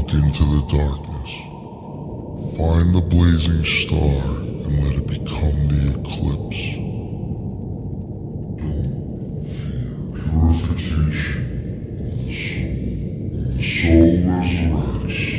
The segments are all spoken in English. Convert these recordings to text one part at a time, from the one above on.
Look into the darkness. Find the blazing star and let it become the eclipse. Purification of the soul. When the soul resurrects.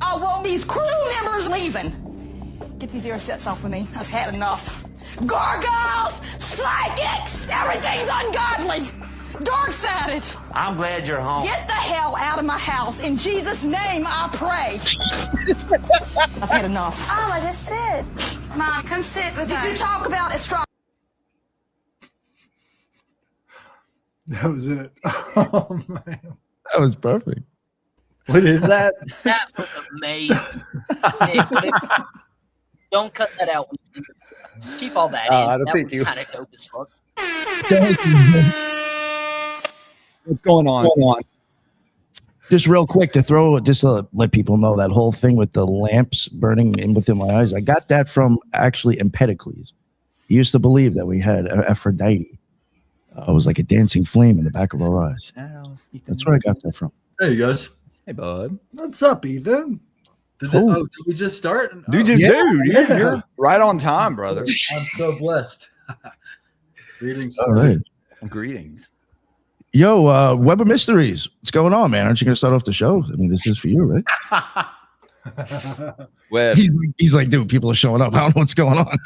I want these crew members leaving. Get these ear sets off of me. I've had enough. Gargoyles, psychics, everything's ungodly. Dark-sided. I'm glad you're home. Get the hell out of my house. In Jesus' name, I pray. I've had enough. Alma, just sit. Mom, come sit with us. Did you talk about astrology? That was it. Oh, man. That was perfect. What is that? That was amazing. Don't cut that out. Keep all that in. I don't That think was you- kind of dope as fuck. What's going on? Just real quick to let people know that whole thing with the lamps burning in within my eyes. I got that from actually Empedocles. He used to believe that we had Aphrodite. It was like a dancing flame in the back of our eyes. That's where I got that from. Hey, you guys. Hey, bud. What's up, Ethan? Did Oh. did we just start? Dude, Oh, you're right on time, brother. I'm so blessed. Greetings. All right. Greetings. Yo, Web of Mysteries. What's going on, man? Aren't you going to start off the show? I mean, this is for you, right? Web. He's like, dude, people are showing up. I don't know what's going on.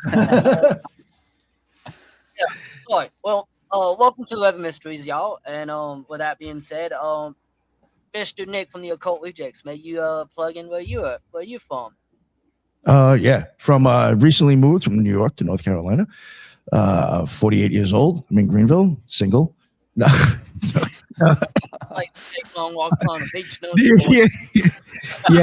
All right. Well, welcome to Web of Mysteries, y'all. And with that being said, Mr. Nick from the Occult Rejects, may you plug in where you from? Yeah, from recently moved from New York to North Carolina. 48 years old. I'm in Greenville, single. No. Like take long walks on the beach. No,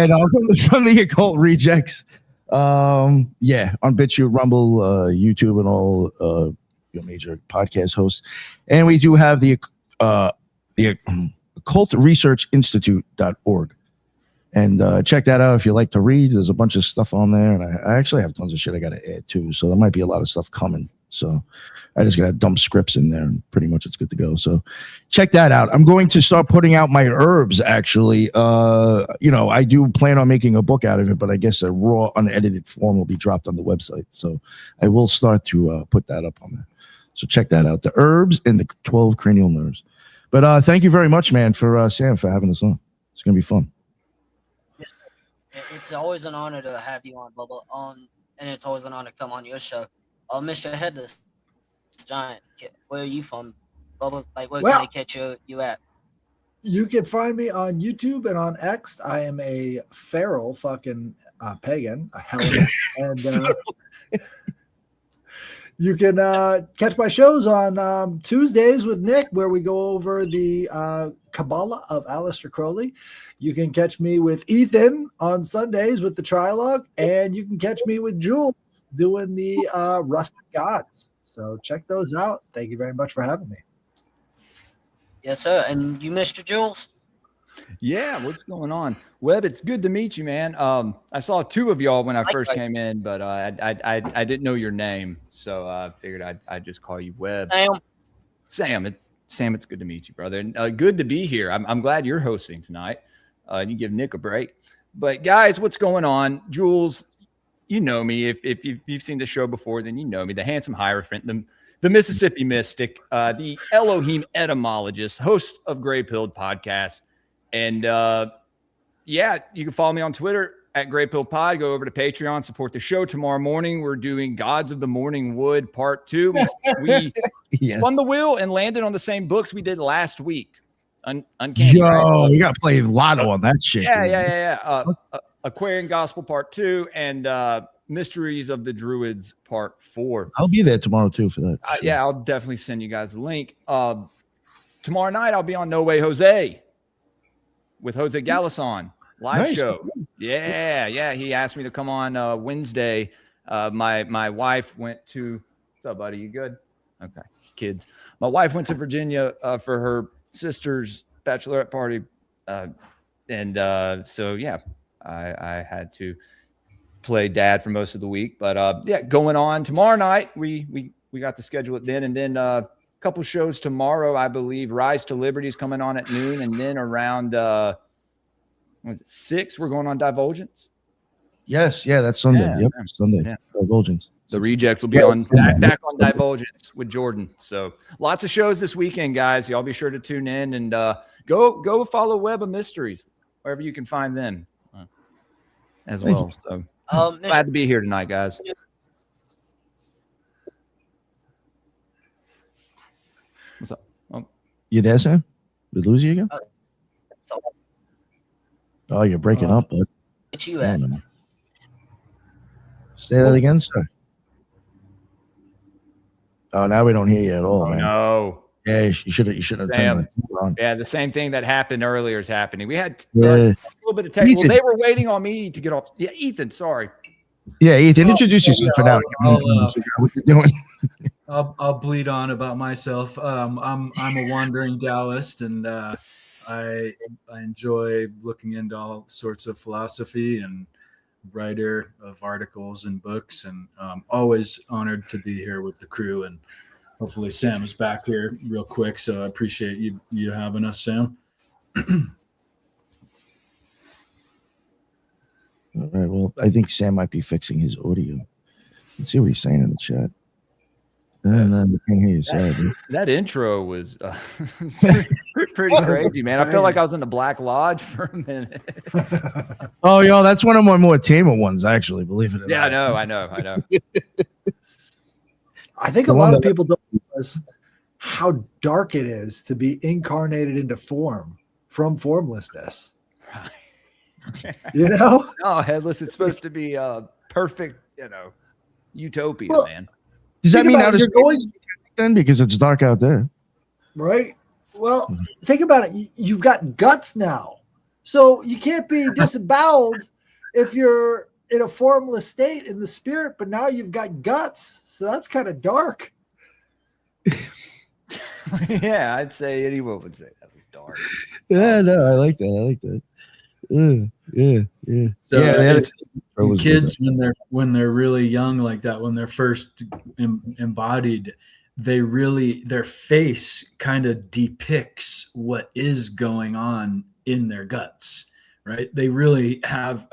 No, I'm from the Occult Rejects. Yeah, on BitChute, Rumble, YouTube, and all your major podcast hosts. And we do have the occultresearchinstitute.org. And check that out if you like to read. There's a bunch of stuff on there, and I actually have tons of shit I got to add too. So there might be a lot of stuff coming. So I just got to dump scripts in there, and pretty much it's good to go. So check that out. I'm going to start putting out my herbs. Actually, I do plan on making a book out of it, but I guess a raw, unedited form will be dropped on the website. So I will start to put that up on there. So check that out. The herbs and the 12 cranial nerves. But thank you very much, man, for Sam for having us on. It's gonna be fun. it's always an honor to have you on, Bubba. And it's always an honor to come on your show. Mr. Headless Giant, where are you from, Bubba? Like, where can they catch you at? You can find me on YouTube and on X. I am a feral fucking pagan, a Hellenist, and you can catch my shows on Tuesdays with Nick, where we go over the Kabbalah of Aleister Crowley. You can catch me with Ethan on Sundays with the Trilogue, and you can catch me with Jules doing the Rustic Gods. So check those out. Thank you very much for having me. Yes, sir. And you, Mr. Jules? Yeah, what's going on? Webb, it's good to meet you, man. I saw two of y'all when I first came in, but I didn't know your name, so I figured I'd just call you Webb. Sam, it's good to meet you, brother. And, good to be here. I'm glad you're hosting tonight. You give Nick a break. But guys, what's going on? Jules, you know me. If you've seen the show before, then you know me. The handsome Hierophant, the Mississippi Mystic, the Elohim etymologist, host of Gray Pilled Podcast. And yeah, you can follow me on Twitter at Gray Pilled Pod. Go over to Patreon, support the show. Tomorrow morning, we're doing Gods of the Morning Wood Part 2. We spun the wheel and landed on the same books we did last week. Uncanny. Yo, we got to play Lotto on that shit. Yeah. Aquarian Gospel Part 2 and Mysteries of the Druids Part 4. I'll be there tomorrow too for that. Sure. Yeah, I'll definitely send you guys a link. Tomorrow night, I'll be on No Way Jose with Jose Galison live show. Yeah. He asked me to come on Wednesday. My wife went to. What's up, buddy? You good? Okay, kids. my wife went to Virginia for her sister's bachelorette party, and so yeah, I had to play dad for most of the week. But yeah, going on tomorrow night, we got to schedule it then, and then a couple shows tomorrow, I believe. Rise to Liberty is coming on at noon, and then around 6, we're going on Divulgence. Yes, yeah, that's Sunday. Yeah, Yep, man. Sunday. Yeah. Divulgence. The Rejects will be on back on Divulgence with Jordan. So lots of shows this weekend, guys. Y'all be sure to tune in and go follow Web of Mysteries wherever you can find them as well. So glad to be here tonight, guys. What's up? You there, Sam? Did we lose you again? Oh, you're breaking up, bud. Get you at. Say that again, sir. Oh, now we don't hear you at all, man. No. Yeah, you should have turned the TV on. Yeah, the same thing that happened earlier is happening. We had a Yeah. little bit of tech. Well, they were waiting on me to get off. Yeah, Ethan, sorry. Yeah, Ethan, introduce yourself for now. What you doing? I'll bleed on about myself. I'm a wandering Taoist, and I enjoy looking into all sorts of philosophy and writer of articles and books, and always honored to be here with the crew. And hopefully Sam is back here real quick. So I appreciate you having us, Sam. All right. Well, I think Sam might be fixing his audio. Let's see what he's saying in the chat. And then we can't hear you. Sorry, dude. That intro was pretty crazy, man. I felt like I was in the Black Lodge for a minute. Oh, yo, that's one of my more tamer ones, actually. Believe it or Yeah, not. I know. I think a lot of people don't realize how dark it is to be incarnated into form from formlessness. You know? No, Headless, it's supposed to be perfect, utopia, Well, Does man. that think mean about that it, you're going then because it's dark out there? right? Well, think about it. You've got guts now. So you can't be disemboweled if you're in a formless state in the spirit, but now you've got guts. So that's kind of dark. Yeah, I'd say anyone would say that was dark. Yeah, no, I like that. Yeah. So Yeah, it's kids when they're really young like that, when they're first embodied, their face kind of depicts what is going on in their guts, right? They really have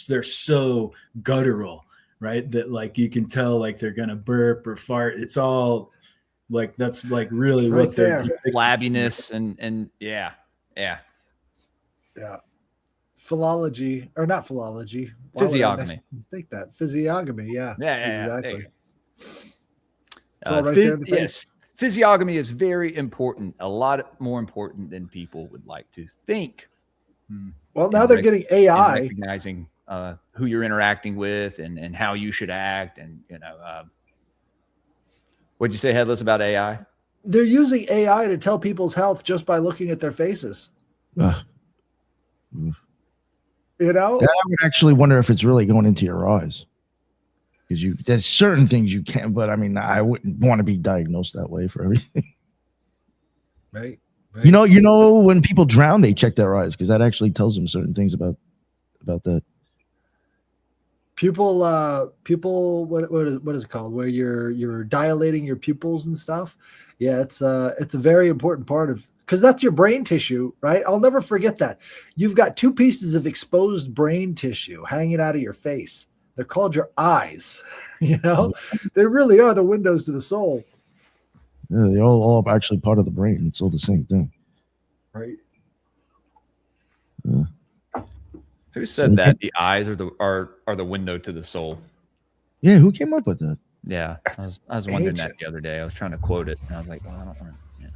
they're so guttural, right? That like you can tell like they're gonna burp or fart. It's all like that's like really Right what they're there. Flabbiness and yeah. Yeah. Philology, or not philology. Why would I Physiognomy. mistake that. Physiognomy, yeah. Yeah, exactly. there you It's all right there in the face. Yes, physiognomy is very important, a lot more important than people would like to think. Well, now they're getting And AI. recognizing who you're interacting with and how you should act, and what'd you say, Headless, about AI? They're using AI to tell people's health just by looking at their faces. You know? That I would actually wonder if it's really going into your eyes. Because there's certain things you can't, but I mean, I wouldn't want to be diagnosed that way for everything. Right. You know, when people drown, they check their eyes because that actually tells them certain things about that. Pupil, what is it called? Where you're dilating your pupils and stuff. Yeah, it's a very important part of, because that's your brain tissue, right? I'll never forget that. You've got two pieces of exposed brain tissue hanging out of your face. They're called your eyes. You know, they really are the windows to the soul. Yeah, they're all actually part of the brain. It's all the same thing. Right. Who said that the eyes are the window to the soul? Yeah, who came up with that? Yeah, I was wondering ancient. that the other day. I was trying to quote it, and I was like, well, I don't want to. Yeah.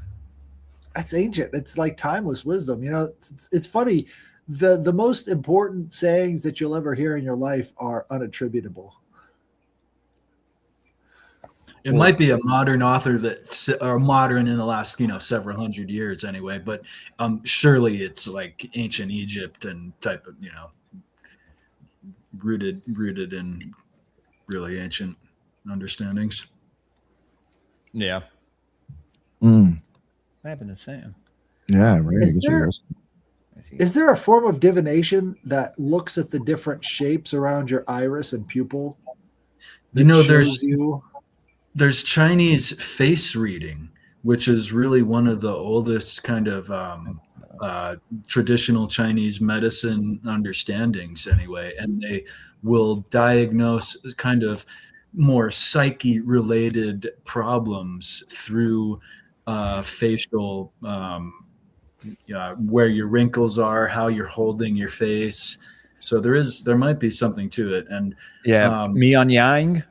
That's ancient. It's like timeless wisdom. You know, it's funny. The most important sayings that you'll ever hear in your life are unattributable. It might be a modern author or modern in the last, several hundred years anyway, but surely it's like ancient Egypt and type of, rooted in really ancient understandings. Yeah. Mm. What happened to Sam? Yeah, right. Is there a form of divination that looks at the different shapes around your iris and pupil? You know, There's Chinese face reading, which is really one of the oldest kind of traditional Chinese medicine understandings, anyway. And they will diagnose kind of more psyche-related problems through facial, where your wrinkles are, how you're holding your face. So there might be something to it. And Mianyang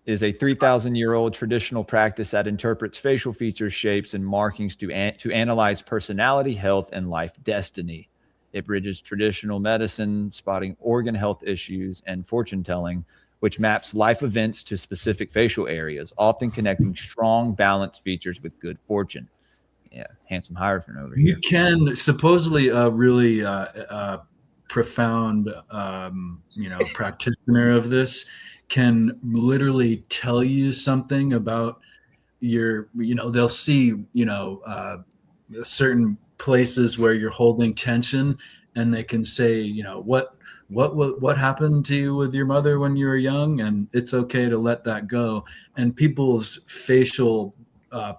is a 3,000-year-old traditional practice that interprets facial features, shapes, and markings to analyze personality, health, and life destiny. It bridges traditional medicine, spotting organ health issues, and fortune telling, which maps life events to specific facial areas, often connecting strong, balanced features with good fortune. Yeah, handsome Hierophant over here. You can supposedly a really profound, practitioner of this can literally tell you something about your. They'll see certain places where you're holding tension, and they can say, what happened to you with your mother when you were young, and it's okay to let that go. And people's facial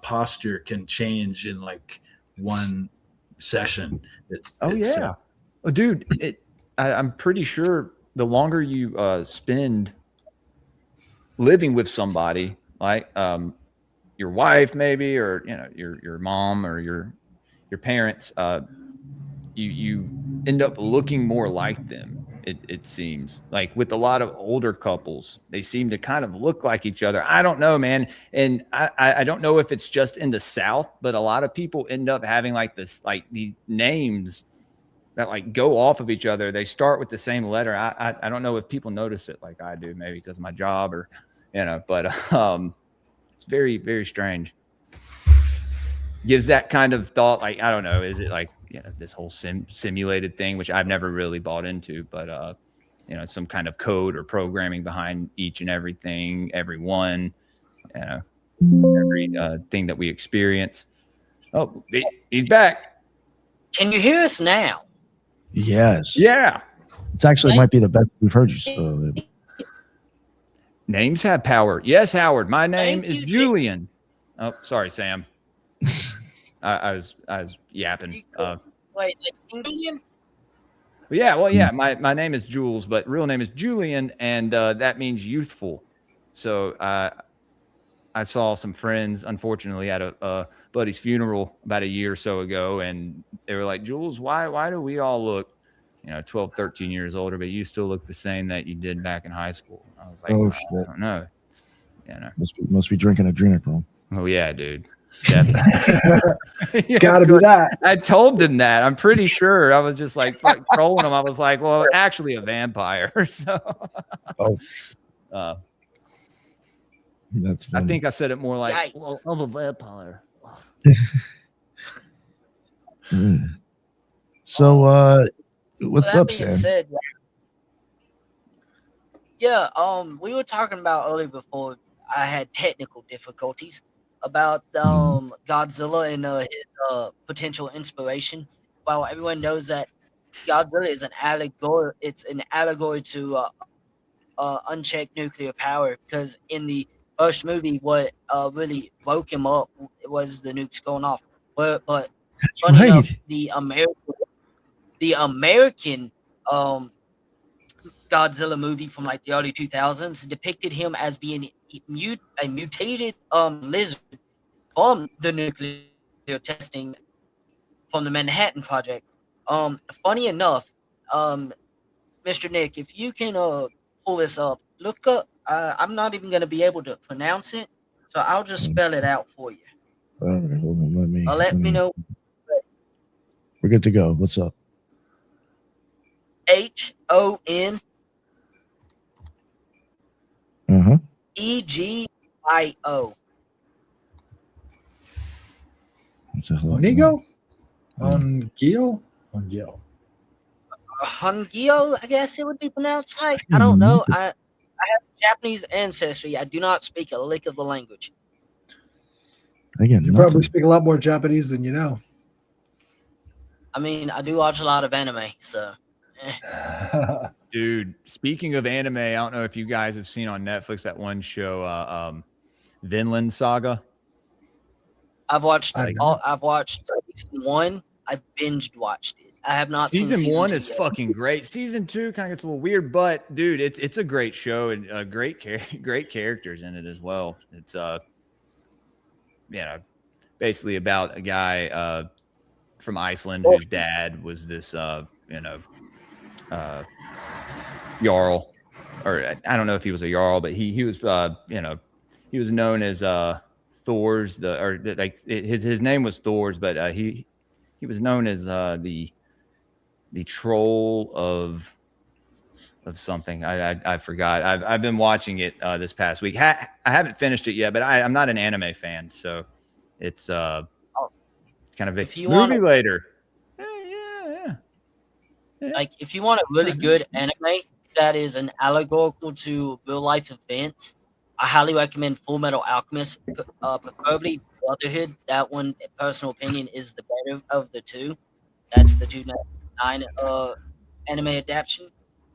posture can change in like one session. Dude, I'm pretty sure the longer you spend living with somebody, like your wife maybe, or your mom or your parents, you end up looking more like them. It seems like with a lot of older couples, they seem to kind of look like each other. I don't know, man. And I don't know if it's just in the South, but a lot of people end up having like this, like the names that like go off of each other. They start with the same letter. I don't know if people notice it like I do, maybe because of my job or, but it's very, very strange. Gives that kind of thought, like, I don't know, is it like, this whole simulated thing, which I've never really bought into, but some kind of code or programming behind each and everything, everyone, every thing that we experience. Oh, he's back. Can you hear us now? Yes. Yeah. It's actually might be the best we've heard you. Names have power. Yes, Howard. My name is Julian. Oh, sorry, Sam. I was yapping. Wait, Julian? Yeah. My name is Jules, but real name is Julian, and that means youthful. So I saw some friends, unfortunately, at a buddy's funeral about a year or so ago, and they were like, Jules, why do we all look, 12, 13 years older, but you still look the same that you did back in high school? I was like, I don't know. Must be drinking adrenochrome. Oh yeah, dude. Definitely. Gotta be that. I told them that. I'm pretty sure. I was just like trolling them. I was like, well, actually a vampire. So that's funny. I think I said it more like, well, I'm a vampire. So what's up, Sam? Said, we were talking about earlier before I had technical difficulties about Godzilla and his potential inspiration. Well, everyone knows that Godzilla is an allegory. It's an allegory to unchecked nuclear power, because in the first movie, what really woke him up was the nukes going off. But funny enough, the American Godzilla movie from like the early 2000s depicted him as being a mutated lizard from the nuclear testing from the Manhattan Project. Funny enough, Mr. Nick, if you can pull this up, look up. I'm not even going to be able to pronounce it, so I'll just spell it out for you. All right, hold on. Let me know. We're good to go. What's up? HON EGIO. Onigo? Ongio? Hungio, I guess it would be pronounced like. I don't know. I have Japanese ancestry. I do not speak a lick of the language. Again, You nothing. probably speak a lot more Japanese than you know. I mean, I do watch a lot of anime, so. Dude, speaking of anime, I don't know if you guys have seen on Netflix that one show, Vinland Saga. I've watched I've I've watched season 1. I binged watched it. I have not seen Season season 1 2 is yet. fucking great. Season 2 kind of gets a little weird, but dude, it's a great show and great characters in it as well. It's basically about a guy from Iceland whose dad was this jarl, or I don't know if he was a jarl, but he was he was known as Thor's his name was Thor's, but he was known as the troll of something. I forgot. I've been watching it this past week. I haven't finished it yet, but I'm not an anime fan, so it's kind of a If you movie wanna- later. Like, if you want a really good anime that is an allegorical to real life events, I highly recommend Full Metal Alchemist, preferably Brotherhood. That one, in personal opinion, is the better of the two. That's the 2009 anime adaptation.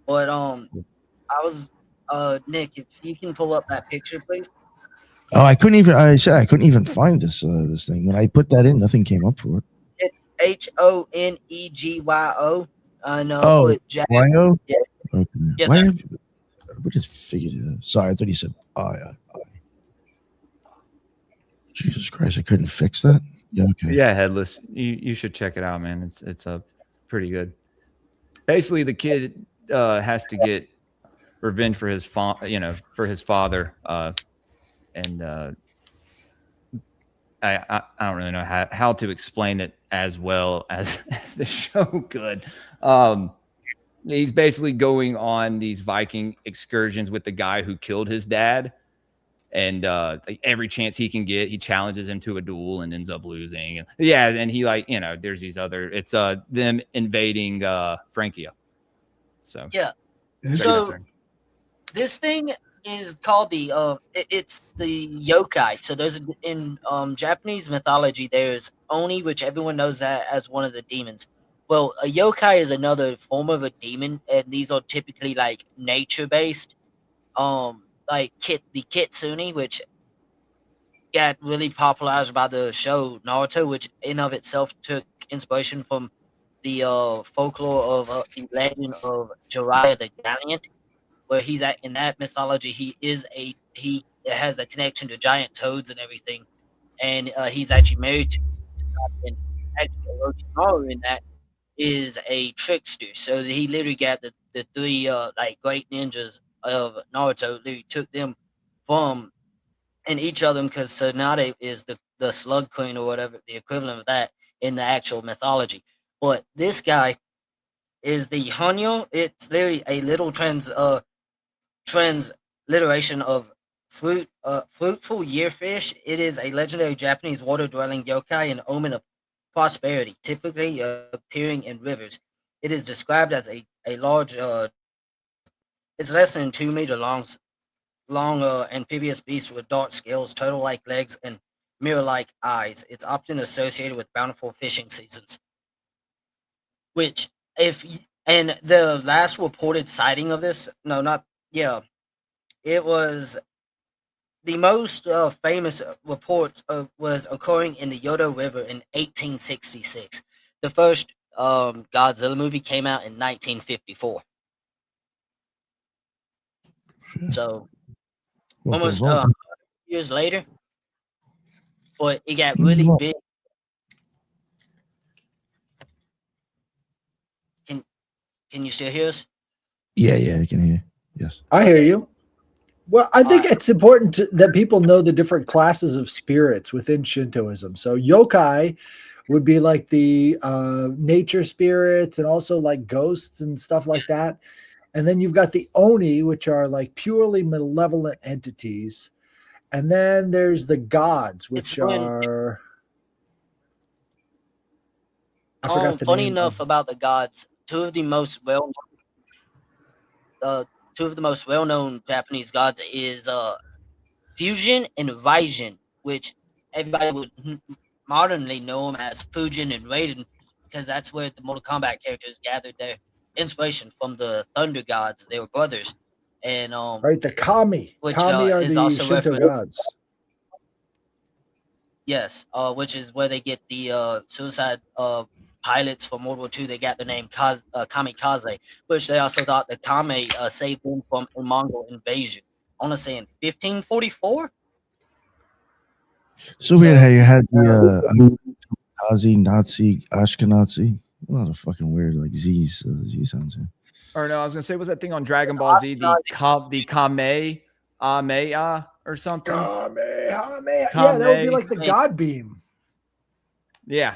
But I was Nick, if you can pull up that picture, please. Oh, I couldn't even find this this thing. When I put that in, nothing came up for it. It's HONEGYO. I know. Oh, Put Jack. Wyo? Yeah. Okay. Yes, Why sir. have we just figured it out? Sorry, I thought he said I. Jesus Christ, I couldn't fix that. Yeah, okay. Yeah, Headless. You should check it out, man. It's pretty good. Basically, the kid has to get revenge for his father, and I don't really know how to explain it as well as the show could. He's basically going on these Viking excursions with the guy who killed his dad. And every chance he can get, he challenges him to a duel and ends up losing. And he there's these other. It's them invading Francia. So Yeah. So this thing is called it's the yokai. So there's in Japanese mythology, there's Oni, which everyone knows that as one of the demons. Well, a yokai is another form of a demon, and these are typically like nature based. Like the Kitsune, which got really popularized by the show Naruto, which in of itself took inspiration from the folklore of the legend of Jiraiya the Valiant, where he's at in that mythology. He has a connection to giant toads and everything, and he's actually married to and actually Orochimaru in that is a trickster. So he literally got the three like great ninjas of Naruto. Literally took them from, and each of them, because Tsunade is the slug queen or whatever, the equivalent of that in the actual mythology. But this guy is the Hanyo. It's literally a little transliteration of fruitful yearfish. It is a legendary Japanese water-dwelling yokai, an omen of prosperity, typically appearing in rivers. It is described as a large, it's less than 2 meter long amphibious beast with dark scales, turtle-like legs, and mirror-like eyes. It's often associated with bountiful fishing seasons. And the last reported sighting of this, it was the most famous report was occurring in the Yodo River in 1866. The first Godzilla movie came out in 1954. So almost years later, but it got really big. Can you still hear us? Yeah, I can hear you. Yes. I hear you. Well, I think it's important that people know the different classes of spirits within Shintoism. So yokai would be like the nature spirits and also like ghosts and stuff like that. And then you've got the oni, which are like purely malevolent entities. And then there's the gods, which are... I forgot the funny name enough about the gods, two of the most well-known Japanese gods is Fusion and Raijin, which everybody would modernly know them as Fujin and Raiden, because that's where the Mortal Kombat characters gathered their inspiration from. The Thunder Gods, they were brothers, and Right, the Kami. which Kami are is the also Shinto referenced. gods. Yes, which is where they get the suicide pilots for World War II. They got the name Kamikaze, which they also thought the Kame saved them from a Mongol invasion. I want to say in 1544. So weird how you had the Nazi, Nazi, Ashkenazi. A lot of fucking weird like Z's Z sounds here. Or no, I was gonna say, what's that thing on Dragon Ball Z? The Kamehameha or something. Kamehameha. Yeah, that would be like the God beam. Yeah.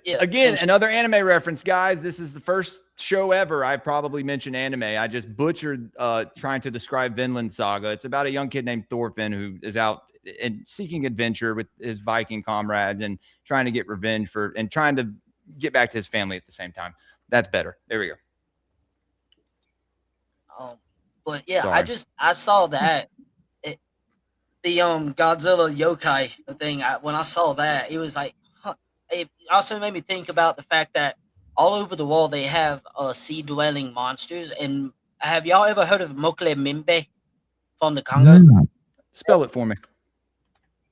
Yeah, Again, another anime reference, guys. This is the first show ever I probably mentioned anime. I just butchered trying to describe Vinland Saga. It's about a young kid named Thorfinn who is out and seeking adventure with his Viking comrades and trying to get revenge and trying to get back to his family at the same time. That's better. There we go. But yeah, Sorry. I saw that the Godzilla yokai thing. When I saw that, it was like, huh. It also made me think about the fact that all over the world they have sea dwelling monsters. And have y'all ever heard of Mokle Mimbe from the Congo? Spell it for me.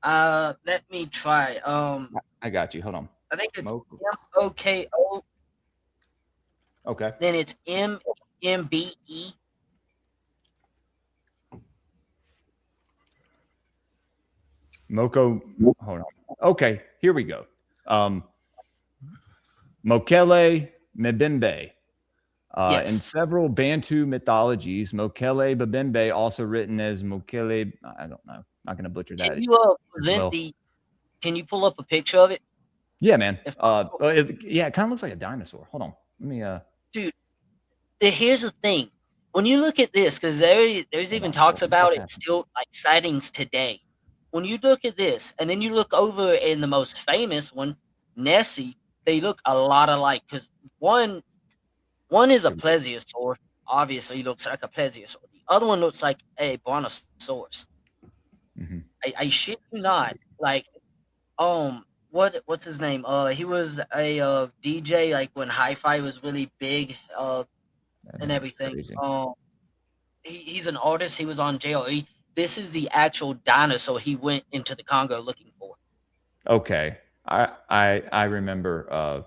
Let me try. I got you. Hold on. I think it's MOKO. Okay. Then it's MBE. Moko. Hold on. Okay, here we go. Mokele Mbembe. Yes. In several Bantu mythologies, Mokele Mbembe, also written as Mokele, I don't know. Not going to butcher that. Can you Can you pull up a picture of it? Yeah, man. Yeah, it kind of looks like a dinosaur. Hold on. Let me. Dude, here's the thing. When you look at this, because there's even talks about it still, like sightings today. When you look at this, and then you look over in the most famous one, Nessie, they look a lot alike. Because one is a plesiosaur. Obviously, looks like a plesiosaur. The other one looks like a brontosaurus. Mm-hmm. I shit you not. Like, what's his name? He was a DJ like when hi-fi was really big. And everything. He's an artist. He was on JLE. This is the actual dinosaur he went into the Congo looking for. Okay, I remember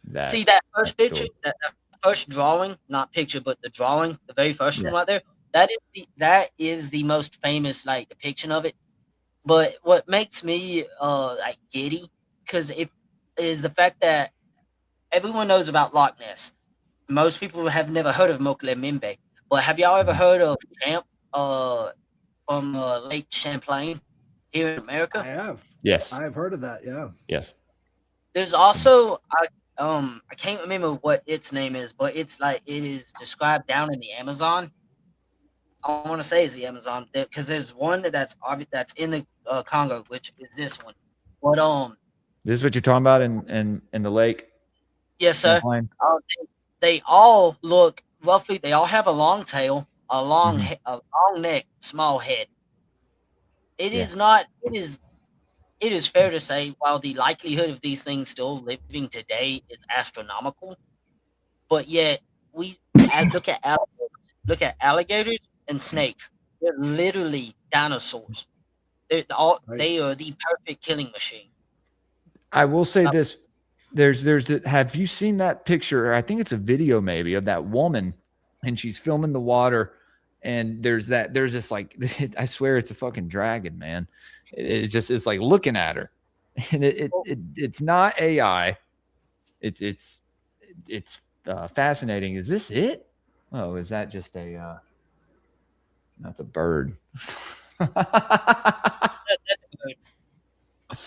that. See that first picture, that first drawing, not picture, but the drawing, the very first one right there. That is the most famous like depiction of it. But what makes me like giddy, because it is the fact that everyone knows about Loch Ness. Most people have never heard of Mokele Mimbe, but have y'all ever heard of Champ from Lake Champlain here in America? I have. Yes. I have heard of that, yeah. Yes. There's also I can't remember what its name is, but it's like it is described down in the Amazon. I want to say it's the Amazon because there's one that's in the Congo, which is this one. But this is what you're talking about in the lake. Yes, sir. They all look roughly. They all have a long tail, a long neck, small head. It is not. It is fair to say, while the likelihood of these things still living today is astronomical, but yet we look at alligators and snakes. They're literally dinosaurs. They are the perfect killing machine. I will say this. Have you seen that picture? I think it's a video maybe of that woman and she's filming the water and there's this like, I swear it's a fucking dragon, man. It's like looking at her and it's not AI. It's fascinating. Is this it? Oh, is that just that's a bird.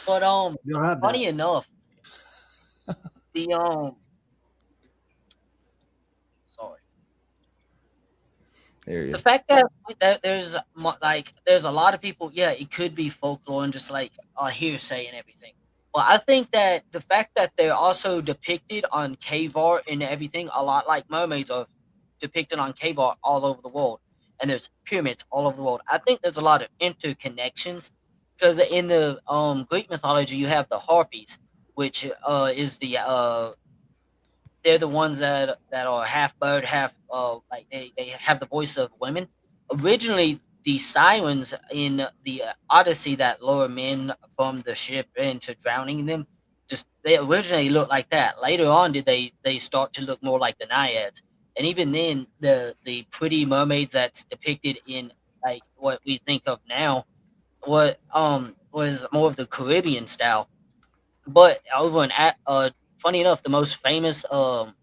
But funny enough, the fact that there's a lot of people, yeah, it could be folklore and just like a hearsay and everything. Well, I think that the fact that they're also depicted on cave art and everything, a lot like mermaids are depicted on cave art all over the world, and there's pyramids all over the world. I think there's a lot of interconnections because in the Greek mythology you have the harpies, which is they're the ones that are half bird, half like they have the voice of women. Originally, the sirens in the Odyssey that lower men from the ship into drowning them, just they originally looked like that. Later on, did they start to look more like the naiads? And even then, the pretty mermaids that's depicted in like what we think of now, what was more of the Caribbean style. But over in funny enough, the most famous Well,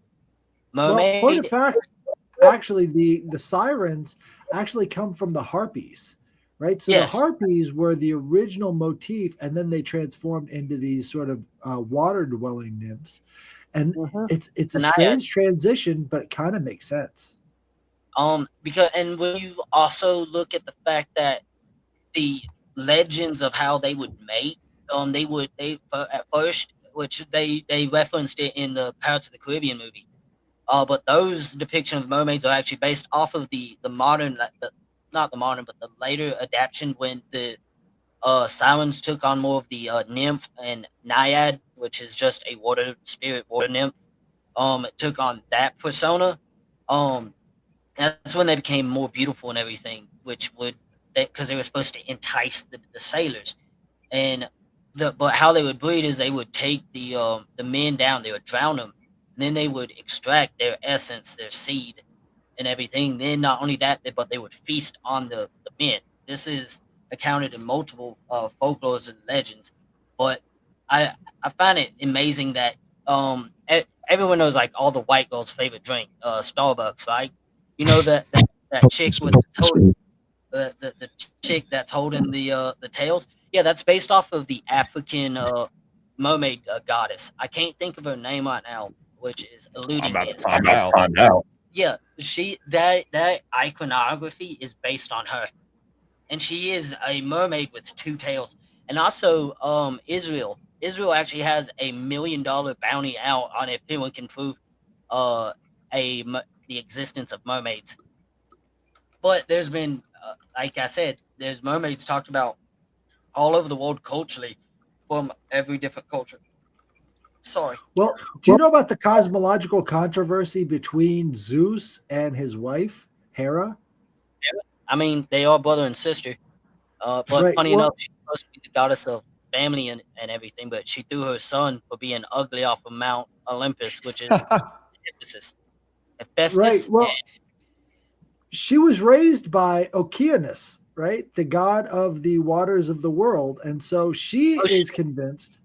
point of mermaid. fact, actually, the sirens actually come from the harpies, right? So the Yes. harpies were the original motif, and then they transformed into these sort of water dwelling nymphs, and it's a The naiad. strange transition, but it kind of makes sense. Because and when you also look at the fact that the legends of how they would mate, they at first, which they referenced it in the Pirates of the Caribbean movie. But those depiction of mermaids are actually based off of the modern, not the modern, but the later adaptation when the sirens took on more of the nymph and naiad, which is just a water spirit, water nymph. It took on that persona. Um, that's when they became more beautiful and everything, which would because they were supposed to entice the sailors. And but how they would breed is they would take the men down, they would drown them, and then they would extract their essence, their seed, and everything. Then not only that, but they would feast on the men. This is accounted in multiple folklores and legends. But I find it amazing that everyone knows like all the white girls' favorite drink, Starbucks, right? You know that chick with the chick that's holding the tails. Yeah, that's based off of the African mermaid goddess. I can't think of her name right now, which is eluding I'm about me. to find out. Yeah, that iconography is based on her, and she is a mermaid with two tails. And also, Israel actually has $1 million bounty out on if anyone can prove uh the existence of mermaids. But there's been, like I said, there's mermaids talked about all over the world culturally from every different culture. Sorry. Well, do you know about the cosmological controversy between Zeus and his wife Hera? I mean, they are brother and sister. But Right. funny Well, enough, she's supposed to be the goddess of family and everything, but she threw her son for being ugly off of Mount Olympus, which is Ephesus. right. Well, she was raised by Oceanus, right? The god of the waters of the world. And so she is convinced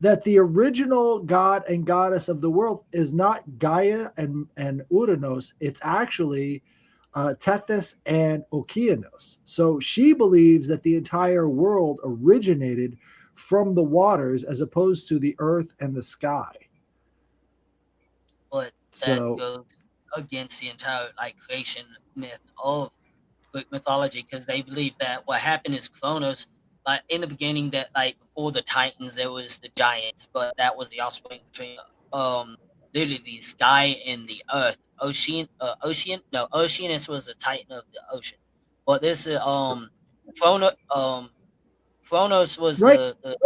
that the original god and goddess of the world is not Gaia and Uranus. It's actually Tethys and Okeanos. So she believes that the entire world originated from the waters as opposed to the earth and the sky. But that goes against the entire like creation myth of Greek mythology because they believe that what happened is Kronos, like in the beginning, that like before the Titans there was the giants, but that was the offspring between literally the sky and the earth. Oceanus was the Titan of the ocean, but this is Kronos was right. the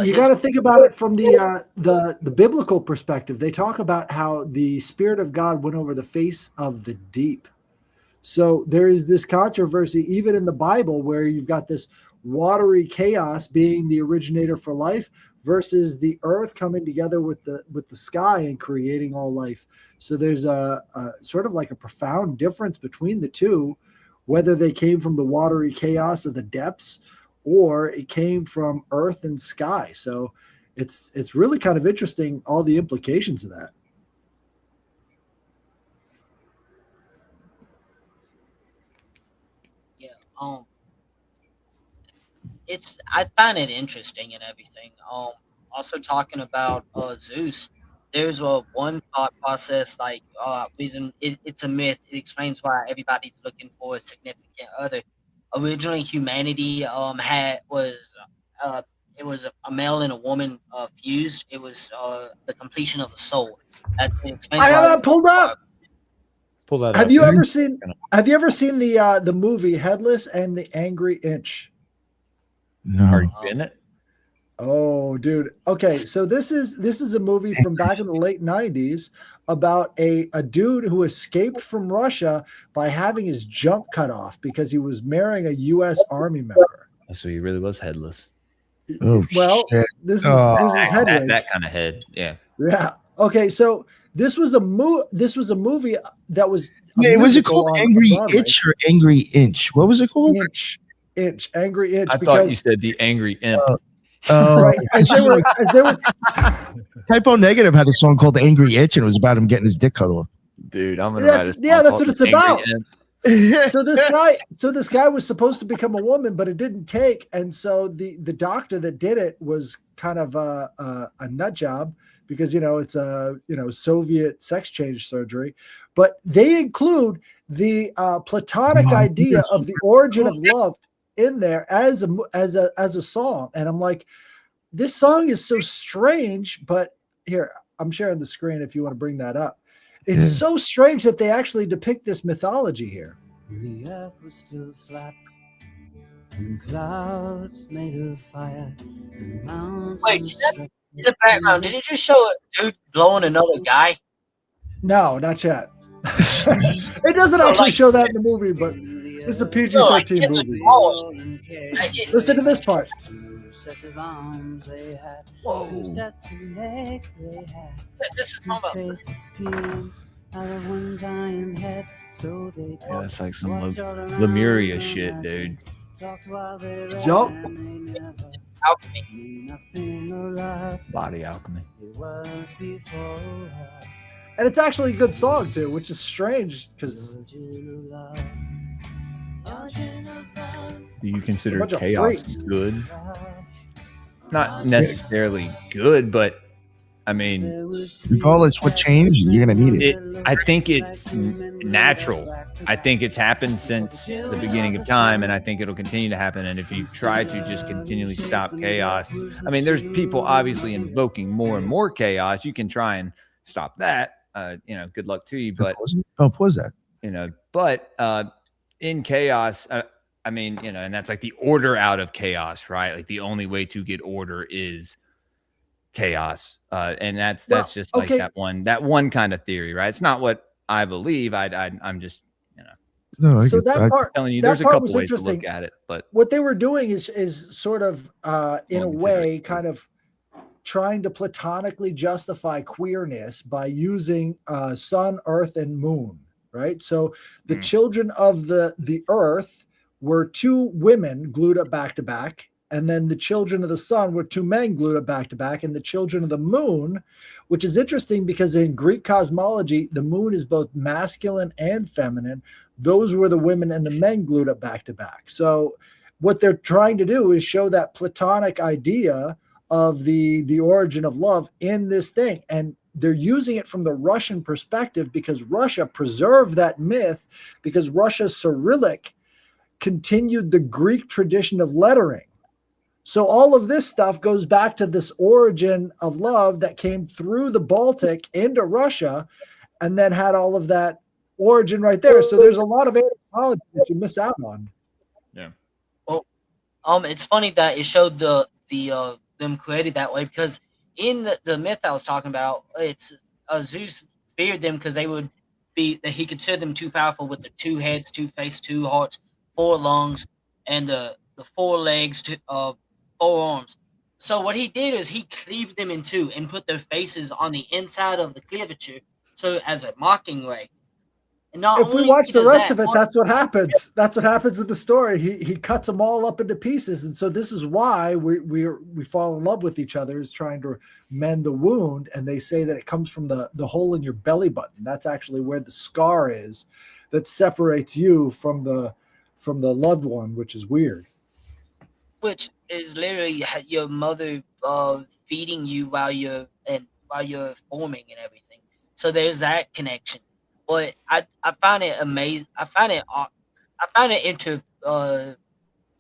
You got to think about it from the biblical perspective. They talk about how the Spirit of God went over the face of the deep. So there is this controversy even in the Bible where you've got this watery chaos being the originator for life versus the earth coming together with the sky and creating all life. So there's a sort of like a profound difference between the two, whether they came from the watery chaos of the depths or it came from earth and sky. So it's really kind of interesting, all the implications of that. Yeah. I find it interesting and everything. Also talking about Zeus, there's a one thought process like reason it's a myth. It explains why everybody's looking for a significant other. Originally, humanity it was a male and a woman fused. It was the completion of a soul. That explains I have why that pulled up. Pull that Have up. you ever seen the movie Headless and the Angry Inch? No. Are you in it? Oh, dude. Okay, so this is a movie from back in the late 90s about a dude who escaped from Russia by having his junk cut off because he was marrying a US Army member. So he really was headless. Oh, Well, shit. this is Oh. this is headway. That kind of head. Yeah. Yeah. Okay, so this was a movie that was Wait, was it musical called on Angry Broadway. Itch or Angry Inch? What was it called? Angry Itch. I thought you said the angry imp. Right, as they were Typo Negative had a song called Angry Itch, and it was about him getting his dick cut off. Dude, I'm gonna write a song that's called what it's The Angry about. Imp. So this guy was supposed to become a woman, but it didn't take, and so the doctor that did it was kind of a nut job because it's a Soviet sex change surgery, but they include the platonic idea of the origin of love in there as a song, and I'm like, this song is so strange. But here, I'm sharing the screen if you want to bring that up. It's so strange that they actually depict this mythology here. The earth was still flat, and clouds made of fire, and mountains. Wait, did that in the background? Did it just show a dude blowing another guy? No, not yet. It doesn't actually show that in the movie, but it's a PG-13 movie. Listen to this part. Two sets of arms they had, Whoa. two sets of legs they had. This is Two faces peering out of one giant head, so they Yeah, that's like some watch all around Lemuria them shit, as dude. they talked while they ran, Yup. and they never alchemy. knew nothing of love. Body alchemy. It was before her. And it's actually a good song too, which is strange because Origin of love. Origin of love. Do you consider bunch of chaos freaks. good? Not necessarily good, but I mean, Regardless what changed, you're gonna need it. I think it's natural. I think it's happened since the beginning of time, and I think it'll continue to happen. And if you try to just continually stop chaos, I mean, there's people obviously invoking more and more chaos. You can try and stop that. Good luck to you. But Pause that. But in chaos, I mean, and that's like the order out of chaos, right? Like the only way to get order is chaos, and that's just like that one kind of theory, right? It's not what I believe. I'm just No, I so get that part telling you that there's a part couple was ways to interesting. look at it, but What they were doing is sort of in a Well, way kind of trying to platonically justify queerness by using sun, earth, and moon, right? So the children of the earth were two women glued up back to back, and then the children of the sun were two men glued up back to back, and the children of the moon, which is interesting because in Greek cosmology, the moon is both masculine and feminine. Those were the women and the men glued up back to back. So what they're trying to do is show that platonic idea of the origin of love in this thing. And they're using it from the Russian perspective because Russia preserved that myth because Russia's Cyrillic continued the Greek tradition of lettering. So all of this stuff goes back to this origin of love that came through the Baltic into Russia and then had all of that origin right there. So there's a lot of anthropology that you miss out on. yeah. Well, it's funny that it showed the them created that way because in the myth I was talking about, it's Zeus feared them because they would be that he considered them too powerful with the two heads, two faces, two hearts, 4 lungs, and the 4 legs, 4 arms. So what he did is he cleaved them in two and put their faces on the inside of the cleavature, so as a mocking ray. And not If we only watch the does rest that of it, that's what happens. That's what happens in the story. He cuts them all up into pieces, and so this is why we fall in love with each other, is trying to mend the wound. And they say that it comes from the hole in your belly button. That's actually where the scar is that separates you from the loved one, which is weird. which is literally your mother feeding you while you're forming and everything. So there's that connection. But I find it amazing. I find it into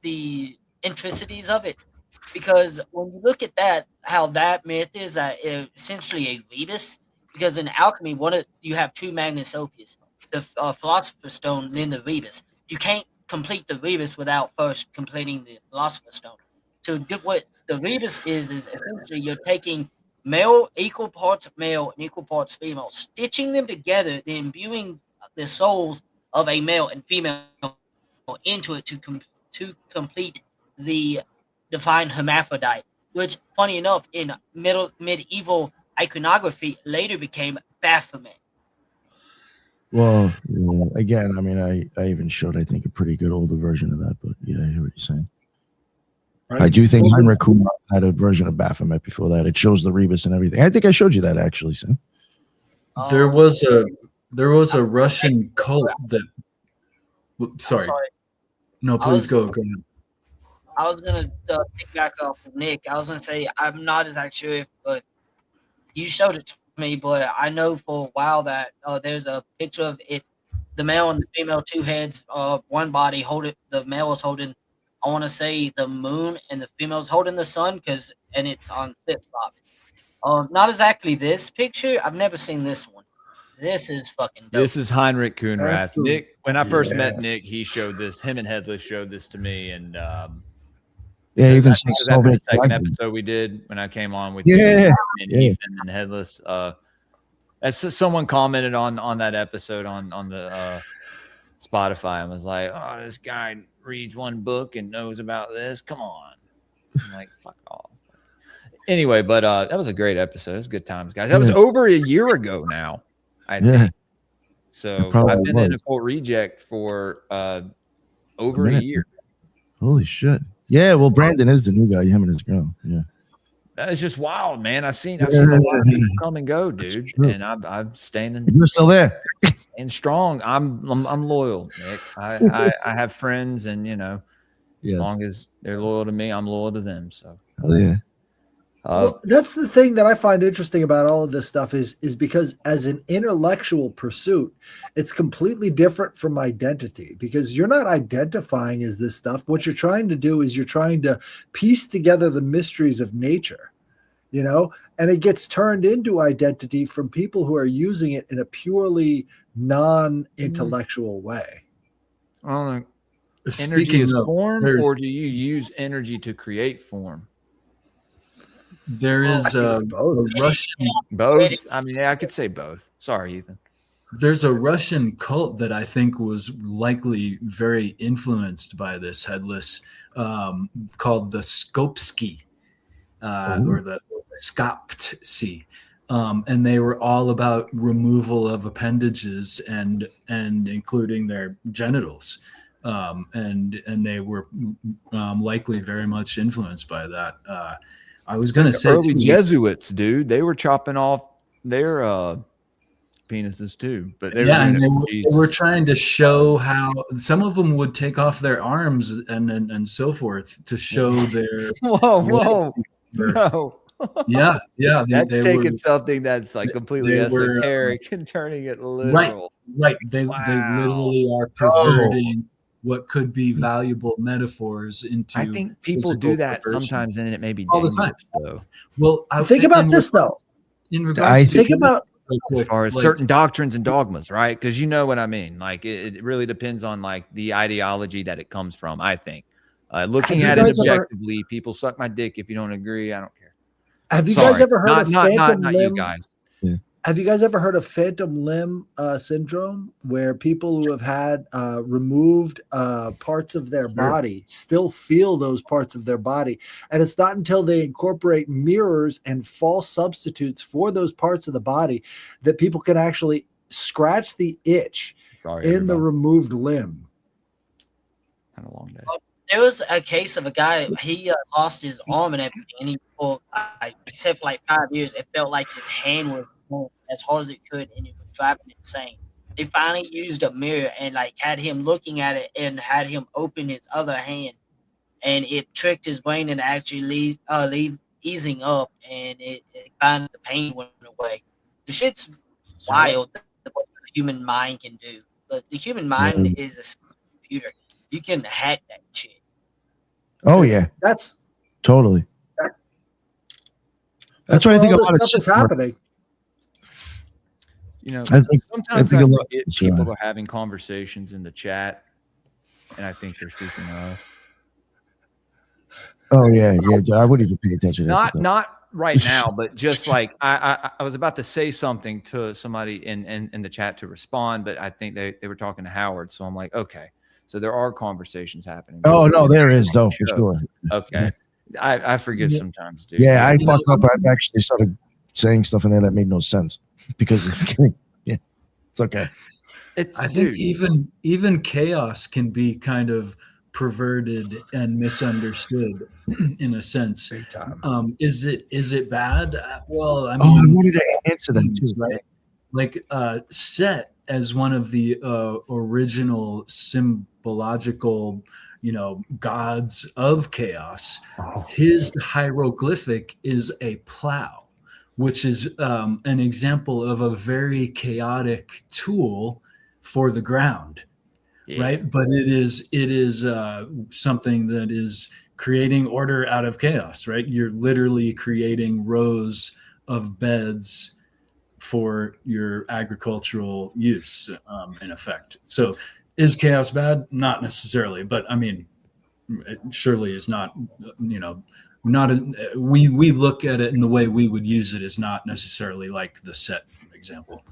the intricacies of it, because when you look at that, how that myth is essentially a rebus. Because in alchemy, you have 2 Magnus Opus, the Philosopher's Stone, and then the rebus. You can't complete the rebus without first completing the Philosopher's Stone. to do what the rebus is essentially you're taking equal parts male and equal parts female, stitching them together, then imbuing the souls of a male and female into it to complete the defined hermaphrodite, which, funny enough, in medieval iconography later became Baphomet. Well, yeah, again, I mean, I even showed, I think, a pretty good older version of that, but yeah, I hear what you're saying. Right? I do think Heinrich Kumar had a version of Baphomet before that. It shows the rebus and everything. I think I showed you that actually, Sam. There was a Russian cult that. Sorry. No, please go ahead. I was gonna pick back up with Nick. I was gonna say I'm not exactly sure if you showed it to me, but I know for a while that there's a picture of it, the male and the female, two heads, one body holding. The male is holding, I want to say, the moon, and the female's holding the sun, and it's on flip flops. Not exactly this picture. I've never seen this one. This is fucking dope. This is Heinrich Kuhnrath. Nick, when I first met Nick, he showed this. Him and Headless showed this to me, and yeah, even after the second episode we did when I came on with Ethan and Headless. As someone commented on that episode on the Spotify, and was like, "Oh, this guy reads one book and knows about this. Come on!" I'm like, "Fuck off." Anyway, but that was a great episode. It was good times, guys. That was over a year ago now. I think. So I've been in Occult Reject for over a year. Holy shit! Yeah, well, Brandon is the new guy. Him and his girl. Yeah, that's just wild, man. I've seen a lot of people come and go, dude, and I'm standing. You're still there, and strong. I'm loyal, Nick. I have friends, and as long as they're loyal to me, I'm loyal to them. So, oh yeah. Well, that's the thing that I find interesting about all of this stuff is because as an intellectual pursuit, it's completely different from identity, because you're not identifying as this stuff. What you're trying to do is you're trying to piece together the mysteries of nature, and it gets turned into identity from people who are using it in a purely non-intellectual way. I don't know. Energy is form, or do you use energy to create form? There is a Russian both. I mean, I could say both. Sorry, Ethan. There's a Russian cult that I think was likely very influenced by this Headless, called the Skopsky, or the Skoptsy, and they were all about removal of appendages and including their genitals, and they were likely very much influenced by that. I was going to say early Jesuits, dude. They were chopping off their penises too, but they were trying to show how some of them would take off their arms and so forth to show their. Whoa, no. Yeah. That's taking something that's like completely esoteric and turning it literal. Right. They literally are perverting what could be valuable metaphors into. I think people do that sometimes, and it may be all the time. So. Well, think about this though. In regards to as far as certain doctrines and dogmas, right? Because you know what I mean. Like it really depends on like the ideology that it comes from. I think looking at it objectively, people suck my dick. If you don't agree, I don't care. Have you guys ever heard of phantom limb? You guys. Yeah. Have you guys ever heard of phantom limb syndrome, where people who have had removed parts of their body still feel those parts of their body? And it's not until they incorporate mirrors and false substitutes for those parts of the body that people can actually scratch the itch in the removed limb. Had a long day. There was a case of a guy, he lost his arm and everything, and he said for like 5 years, it felt like his hand was as hard as it could, and it was driving him insane. They finally used a mirror and like had him looking at it and had him open his other hand, and it tricked his brain into actually easing up, and it finally the pain went away. The shit's wild what the human mind can do. The human mind is a computer. You can hack that shit. Oh yeah, that's totally. That's why I think a lot of stuff is happening. Sometimes I forget people are having conversations in the chat, and I think they're speaking to us. Oh yeah. I wouldn't even pay attention. Not right now, but just like I was about to say something to somebody in the chat to respond, but I think they were talking to Howard, so I'm like, okay, so there are conversations happening. Oh no, there is though for sure. Okay, I forget sometimes, dude. Yeah, I fucked up. I've actually started saying stuff in there that made no sense because yeah, it's okay. I think even chaos can be kind of perverted and misunderstood in a sense. Is it bad? Well, I mean, I wanted to answer that too. Right? Like Set as one of the original symbological, gods of chaos. His hieroglyphic is a plow, which is an example of a very chaotic tool for the ground, right? But it is something that is creating order out of chaos, right? You're literally creating rows of beds for your agricultural use, in effect. So is chaos bad? Not necessarily, but I mean, it surely is not, we look at it in the way we would use it is not necessarily like the Set example.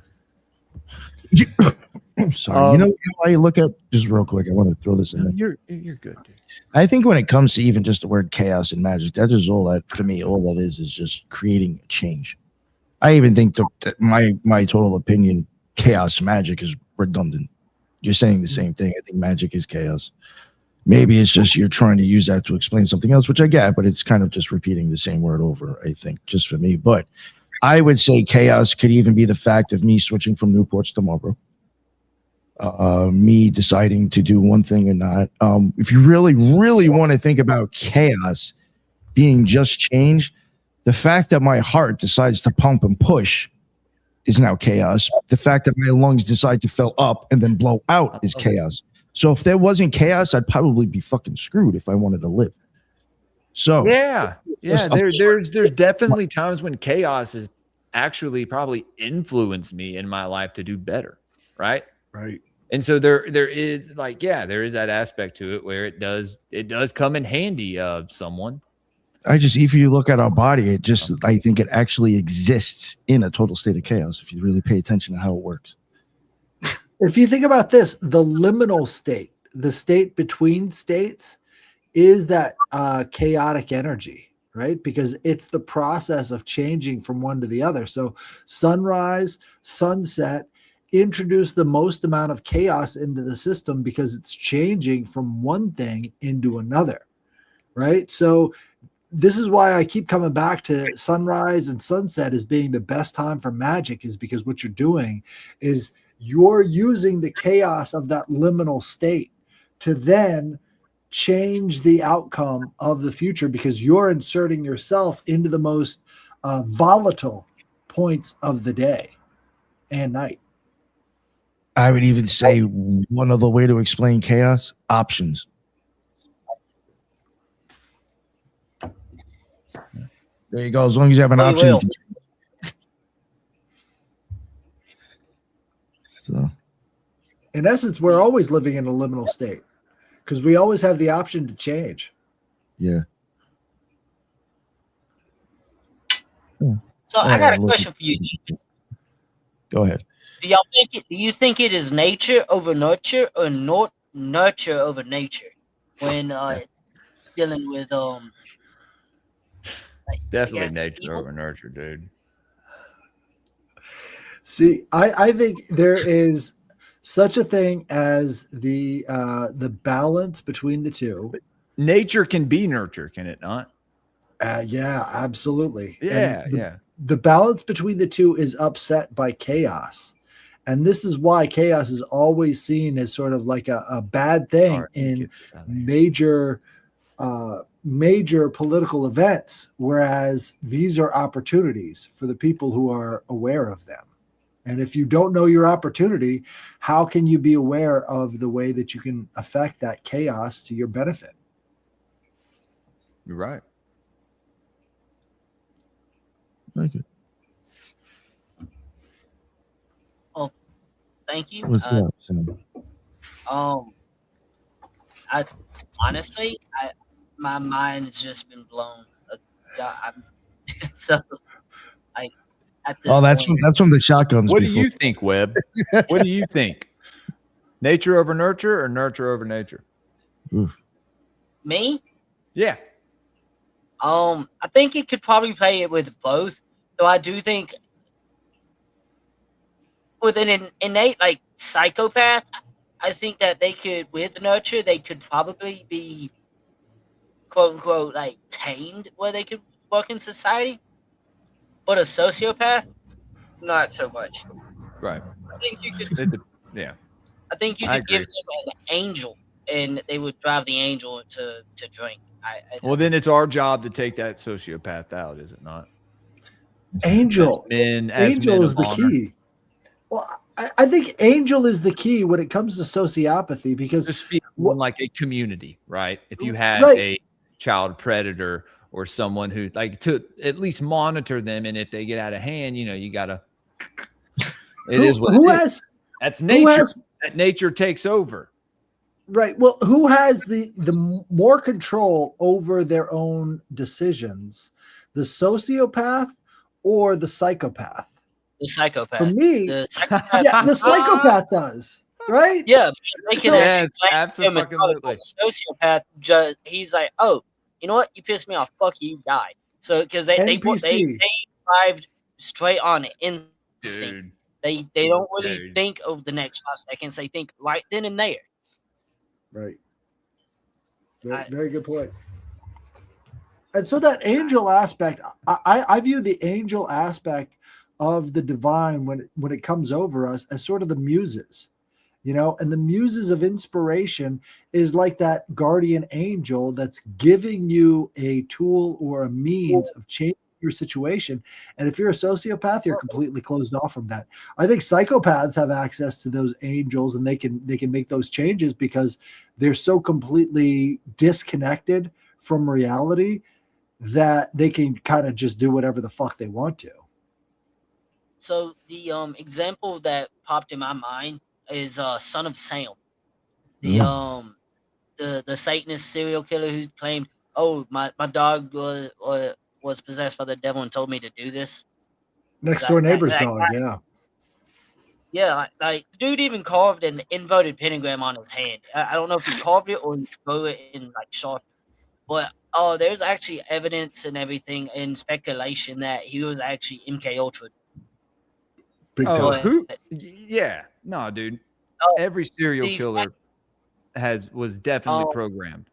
Sorry. You know how I look at, just real quick, I want to throw this in there. You're good, dude. I think when it comes to even just the word chaos and magic, that is all that, for me, all that is just creating a change. I even think that my total opinion, chaos magic is redundant. You're saying the same thing. I think magic is chaos. Maybe it's just you're trying to use that to explain something else, which I get, but it's kind of just repeating the same word over, I think, just for me. But I would say chaos could even be the fact of me switching from Newports to Marlboro. Me deciding to do one thing and not. If you really, really want to think about chaos being just change, the fact that my heart decides to pump and push is now chaos. The fact that my lungs decide to fill up and then blow out is chaos. So if there wasn't chaos, I'd probably be fucking screwed if I wanted to live. So yeah. There's definitely times when chaos has actually probably influenced me in my life to do better, right? Right. And so there is like, there is that aspect to it where it does come in handy of someone. If you look at our body, I think it actually exists in a total state of chaos if you really pay attention to how it works. If you think about this, the liminal state, the state between states, is that chaotic energy, right? Because it's the process of changing from one to the other. So sunrise, sunset, introduce the most amount of chaos into the system because it's changing from one thing into another, right? So this is why I keep coming back to sunrise and sunset as being the best time for magic, is because what you're doing is you're using the chaos of that liminal state to then change the outcome of the future, because you're inserting yourself into the most volatile points of the day and night. I would even say one other way to explain chaos: options. There you go. As long as you have an option. So, in essence, we're always living in a liminal state because we always have the option to change. Yeah. So I got a question for you, G. Go ahead. Do you think it is nature over nurture, or nurture over nature when dealing with definitely nature over nurture, dude. See, I think there is such a thing as the balance between the two. Nature can be nurture, can it not? Yeah, absolutely. Yeah, The balance between the two is upset by chaos. And this is why chaos is always seen as sort of like a bad thing in major political events, whereas these are opportunities for the people who are aware of them. And if you don't know your opportunity, how can you be aware of the way that you can affect that chaos to your benefit? You're right. Thank you. Oh, thank you. What's up, Sam? I honestly, my mind has just been blown. Yeah, so I at this Oh, that's point, from the shotguns. What do before. you think, Webb? What do you think? Nature over nurture or nurture over nature? me. Yeah. I think it could probably play it with both. Though I do think with an innate like psychopath, I think that they could with nurture they could probably be quote unquote like tamed where they could work in society. But a sociopath, not so much. Right. I think you could Yeah. I think you I could give agree. them an angel and they would drive the angel to drink. Well, then it's our job to take that sociopath out, is it not? Angel. As Angel men is of the honor. key. Well, I think Angel is the key when it comes to sociopathy because To speak what- on like a community, right? If you have Right. a child predator or someone who like to at least monitor them, and if they get out of hand, you gotta. It is what who it is. has That's who nature. has That nature takes over. right. Well, who has the more control over their own decisions, the sociopath or the psychopath? The psychopath. For me, The psychopath. yeah, the psychopath does, right? Yeah, they can So- actually Yes, blame him and absolutely. the sociopath. He's like, oh, you know what? You pissed me off. Fuck you, die. So because they NPC. drive straight on instinct. Dude. They don't really Dude. think of the next 5 seconds. They think right then and there. Right. Very good point. And so that angel aspect, I view the angel aspect of the divine when it comes over us as sort of the muses, and the muses of inspiration is like that guardian angel that's giving you a tool or a means of changing your situation. And if you're a sociopath, you're completely closed off from that. I think psychopaths have access to those angels and they can make those changes because they're so completely disconnected from reality that they can kind of just do whatever the fuck they want to. So the example that popped in my mind is Son of Sam, the Satanist serial killer who claimed, "Oh, my dog was possessed by the devil and told me to do this." Next door neighbor's that dog, guy- yeah. Yeah, like dude even carved an inverted pentagram on his hand. I don't know if he carved it or he drew it in like Sharpie, but there's actually evidence and everything and speculation that he was actually MK Ultra. Big Oh, time. who? Yeah, no, dude. Every serial the- killer was definitely Oh. programmed,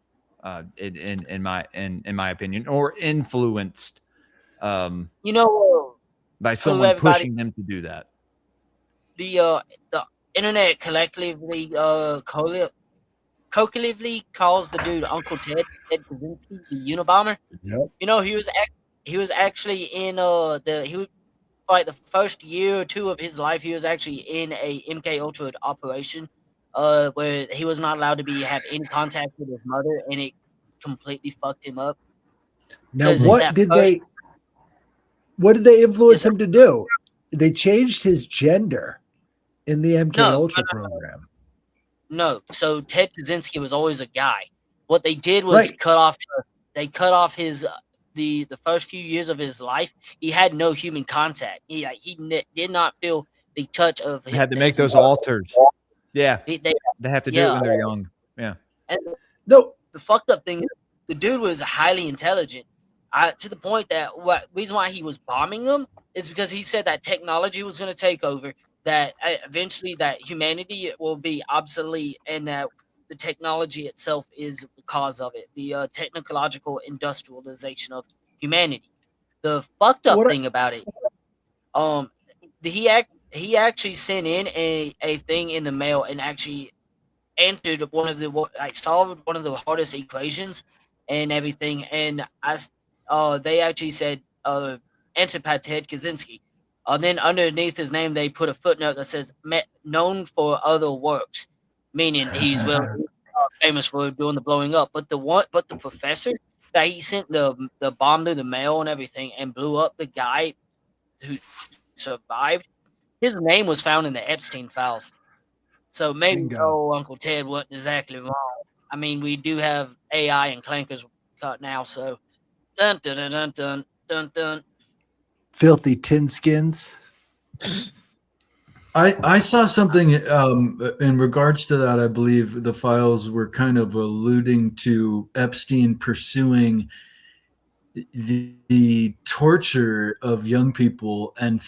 in my opinion, or influenced, You know, by so someone everybody- pushing them to do that. the internet collectively collectively calls the dude Uncle Ted Kaczynski, the Unabomber. Yep. He was actually in like the first year or two of his life, he was actually in a MK Ultra operation, where he was not allowed to have any contact with his mother, and it completely fucked him up. Now, 'Cause what that did first- they influence Yes, sir. him to do? They changed his gender in the MK No, Ultra no, no. program. No, so Ted Kaczynski was always a guy. What they did was Right. cut off his the first few years of his life. He had no human contact. He did not feel the touch of. They had to make his those mother. altars. Yeah, They they have to do it when they're young. Yeah. and No, the fucked up thing is the dude was highly intelligent. To the point that reason why he was bombing them is because he said that technology was going to take over, that eventually that humanity will be obsolete, and that the technology itself is the cause of it. The technological industrialization of humanity. The fucked up What I- thing about it, he actually sent in a thing in the mail and actually answered solved one of the hardest equations and everything, and they actually said answered by Ted Kaczynski. Then underneath his name, they put a footnote that says known for other works, meaning he's famous for doing the blowing up. But the professor that he sent the bomb through the mail and everything and blew up the guy who survived, his name was found in the Epstein files. So maybe Bingo. Uncle Ted wasn't exactly wrong. I mean, we do have AI and clankers cut now. So, dun dun dun dun dun dun dun. Filthy tin skins. I saw something in regards to that. I believe the files were kind of alluding to Epstein pursuing the torture of young people, and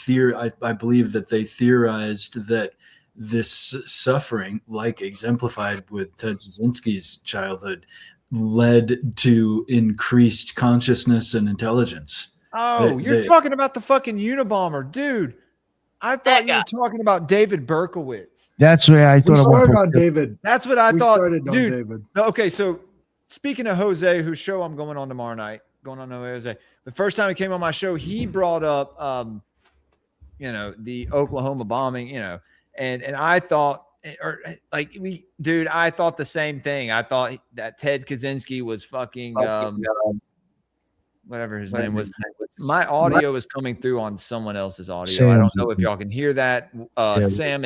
I believe that they theorized that this suffering, like exemplified with Ted Kaczynski's childhood, led to increased consciousness and intelligence. Oh, you're talking about the fucking Unabomber, dude. I thought you were talking about David Berkowitz. That's where I thought We I started want on David. That's what I We thought. started on Dude, David. okay, so speaking of Jose, whose show I'm going on tomorrow night, going on Jose. The first time he came on my show, he brought up the Oklahoma bombing, and I thought, I thought the same thing. I thought that Ted Kaczynski was fucking whatever his name was. My audio is coming through on someone else's audio. I don't know if y'all can hear that. Sam,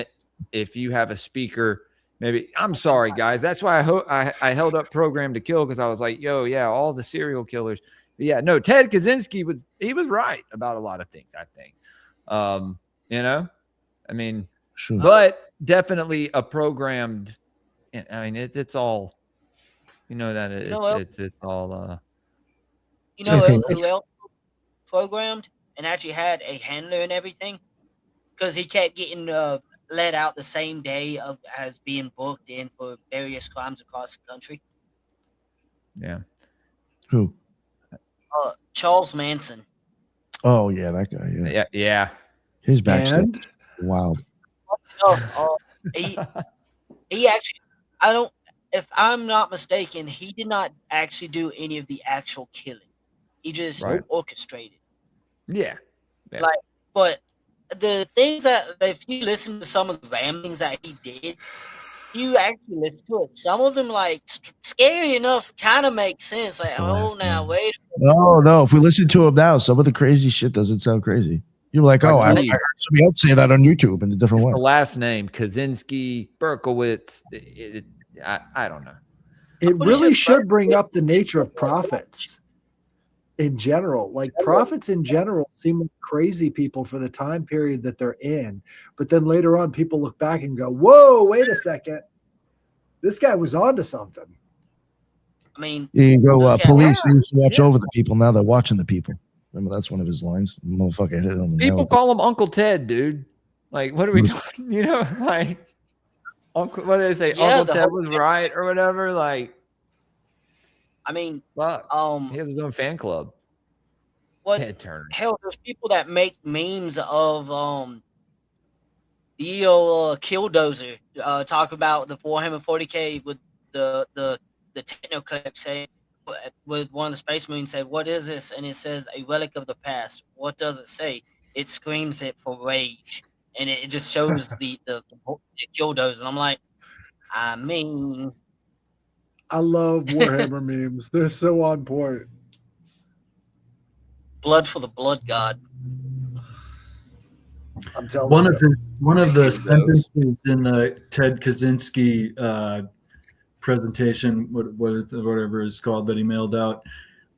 if you have a speaker, maybe. I'm sorry, guys. That's why I held up Program to Kill, because I was like, yo, yeah, all the serial killers. But yeah, no, Ted Kaczynski was right about a lot of things, I think. I mean, Sure. but definitely a programmed. I mean, it's all, that it's all. Who else programmed and actually had a handler and everything? Because he kept getting let out the same day as being booked in for various crimes across the country. Yeah. Who? Charles Manson. Oh yeah, that guy. Yeah. Yeah. His backstage. Wild. He actually, if I'm not mistaken, he did not actually do any of the actual killing. He just orchestrated. Yeah. But the things that, if you listen to some of the ramblings that he did, you actually listen to it. Some of them, scary enough, kind of make sense. Wait a minute. No. If we listen to him now, some of the crazy shit doesn't sound crazy. You're like, I heard somebody else say that on YouTube in a different way. The last name, Kaczynski, Berkowitz. I don't know. It really should bring up the nature of prophets in general. Like, prophets in general seem like crazy people for the time period that they're in. But then later on, people look back and go, whoa, wait a second. This guy was onto something. I mean, you go, police used to watch over the people. Now they're watching the people. Remember, that's one of his lines. Motherfucker hit him. People call him Uncle Ted, dude. Like, what are we talking? Uncle, what do they say? Uncle Ted was right or whatever. Like, I mean, fuck. He has his own fan club. Ted Turner. Hell, there's people that make memes of Killdozer. Talk about the 440K with the techno clip saying, with one of the space marines said, "What is this?" And it says, "A relic of the past." What does it say? It screams it for rage, and it just shows the Killdozer. And I'm like, I mean, I love Warhammer memes. They're so on point. Blood for the blood god. I'm telling you. One of the sentences in the Ted Kaczynski presentation, whatever it's called, that he mailed out.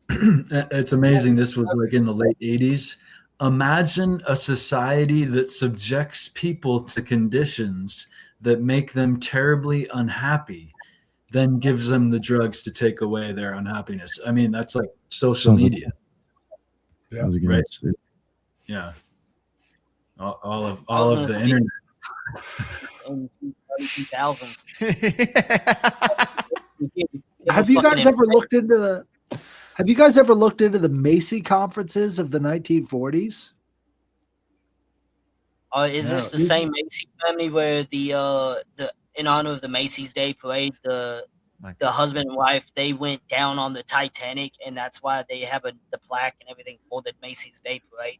It's amazing. This was like in the late 80s. Imagine a society that subjects people to conditions that make them terribly unhappy, then gives them the drugs to take away their unhappiness. I mean, that's like social media. Yeah. Right. Yeah. All of the internet. In 2000s. Have you guys ever looked into the Macy conferences of the 1940s? Is this the same Macy family where the in honor of the Macy's Day Parade, the husband and wife, they went down on the Titanic, and that's why they have the plaque and everything for the Macy's Day Parade?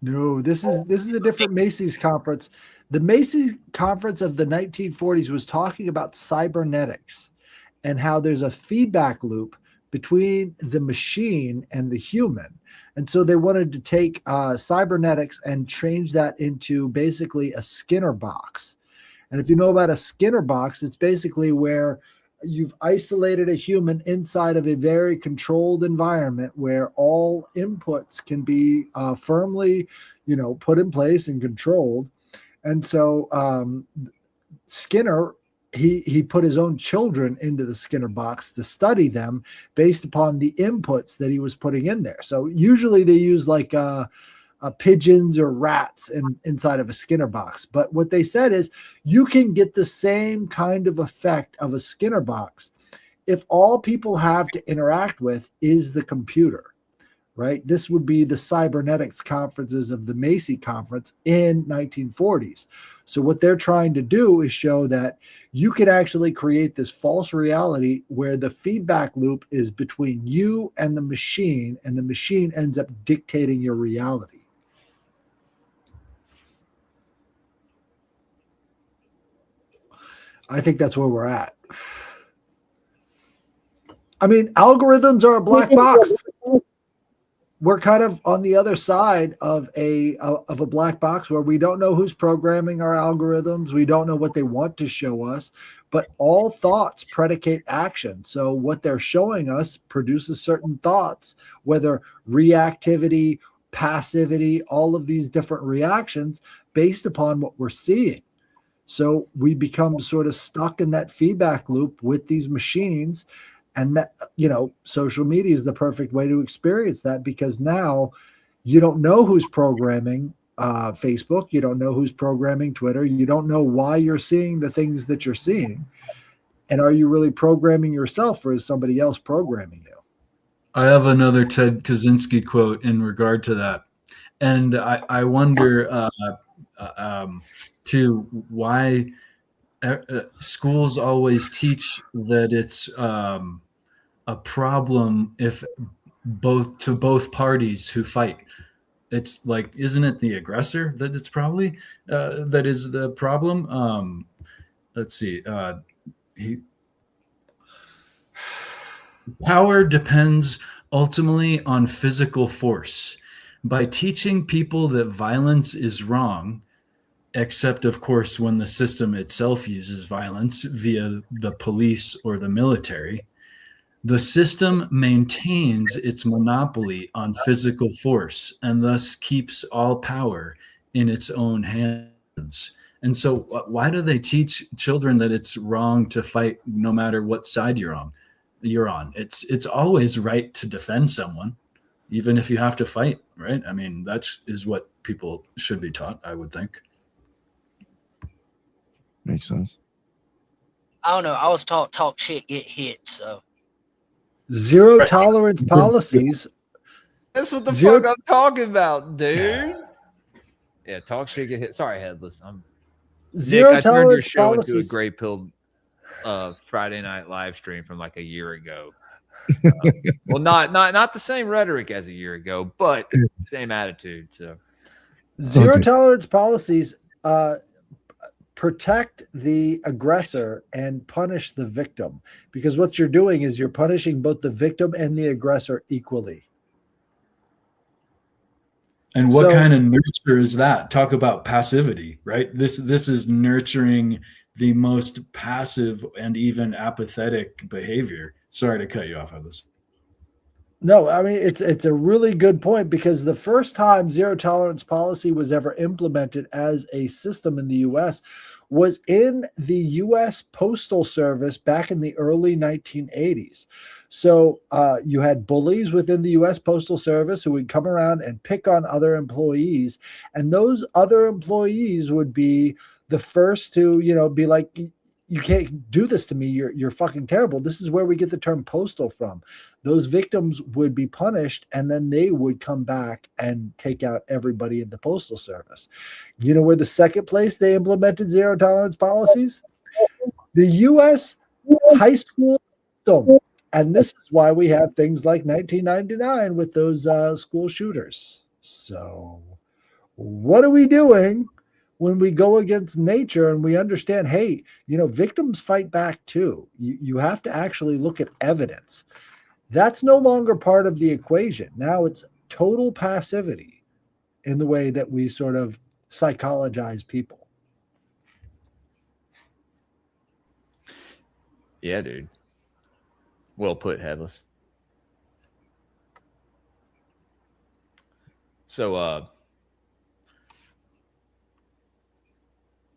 No, this is a different Macy's conference. The Macy's conference of the 1940s was talking about cybernetics and how there's a feedback loop between the machine and the human. And so they wanted to take cybernetics and change that into basically a Skinner box. And if you know about a Skinner box, it's basically where you've isolated a human inside of a very controlled environment where all inputs can be firmly, put in place and controlled. And so Skinner, he put his own children into the Skinner box to study them based upon the inputs that he was putting in there. So usually they use like pigeons or rats inside of a Skinner box. But what they said is you can get the same kind of effect of a Skinner box if all people have to interact with is the computer, right? This would be the cybernetics conferences of the Macy conference in 1940s. So what they're trying to do is show that you could actually create this false reality where the feedback loop is between you and the machine ends up dictating your reality. I think that's where we're at. I mean, algorithms are a black box. We're kind of on the other side of a black box where we don't know who's programming our algorithms. We don't know what they want to show us, but all thoughts predicate action. So what they're showing us produces certain thoughts, whether reactivity, passivity, all of these different reactions based upon what we're seeing. So we become sort of stuck in that feedback loop with these machines. And that, social media is the perfect way to experience that, because now you don't know who's programming Facebook. You don't know who's programming Twitter. You don't know why you're seeing the things that you're seeing. And are you really programming yourself, or is somebody else programming you? I have another Ted Kaczynski quote in regard to that. And I wonder too, why schools always teach that it's a problem if both parties who fight. It's like, isn't it the aggressor that it's probably that is the problem? Let's see. Power depends ultimately on physical force. By teaching people that violence is wrong, except of course when the system itself uses violence via the police or the military, the system maintains its monopoly on physical force and thus keeps all power in its own hands. And so why do they teach children that it's wrong to fight no matter what side you're on? It's always right to defend someone, even if you have to fight, right? I mean, that is what people should be taught, I would think. Makes sense. I don't know. I was taught talk shit, get hit. So Zero tolerance policies. That's what the fuck I'm talking about, dude. Yeah, talk shit, get hit. Sorry, Headless. Zero Nick, I turned your tolerance show policies. into a gray pill Friday night live stream from like a year ago. Well, not the same rhetoric as a year ago, but same attitude. So zero tolerance policies protect the aggressor and punish the victim, because what you're doing is you're punishing both the victim and the aggressor equally. And what kind of nurture is that? Talk about passivity, right? This is nurturing the most passive and even apathetic behavior. Sorry to cut you off on this. No, I mean, it's a really good point, because the first time zero tolerance policy was ever implemented as a system in the U.S. was in the U.S. Postal Service back in the early 1980s. So you had bullies within the U.S. Postal Service who would come around and pick on other employees, and those other employees would be the first to, be like, you can't do this to me. You're fucking terrible. This is where we get the term postal from. Those victims would be punished, and then they would come back and take out everybody in the Postal Service. You know where the second place they implemented zero tolerance policies? The U.S. high school system. And this is why we have things like 1999 with those school shooters. So what are we doing when we go against nature and we understand, hey, victims fight back too? You have to actually look at evidence. That's no longer part of the equation. Now it's total passivity in the way that we sort of psychologize people. Yeah, dude. Well put, Headless. So,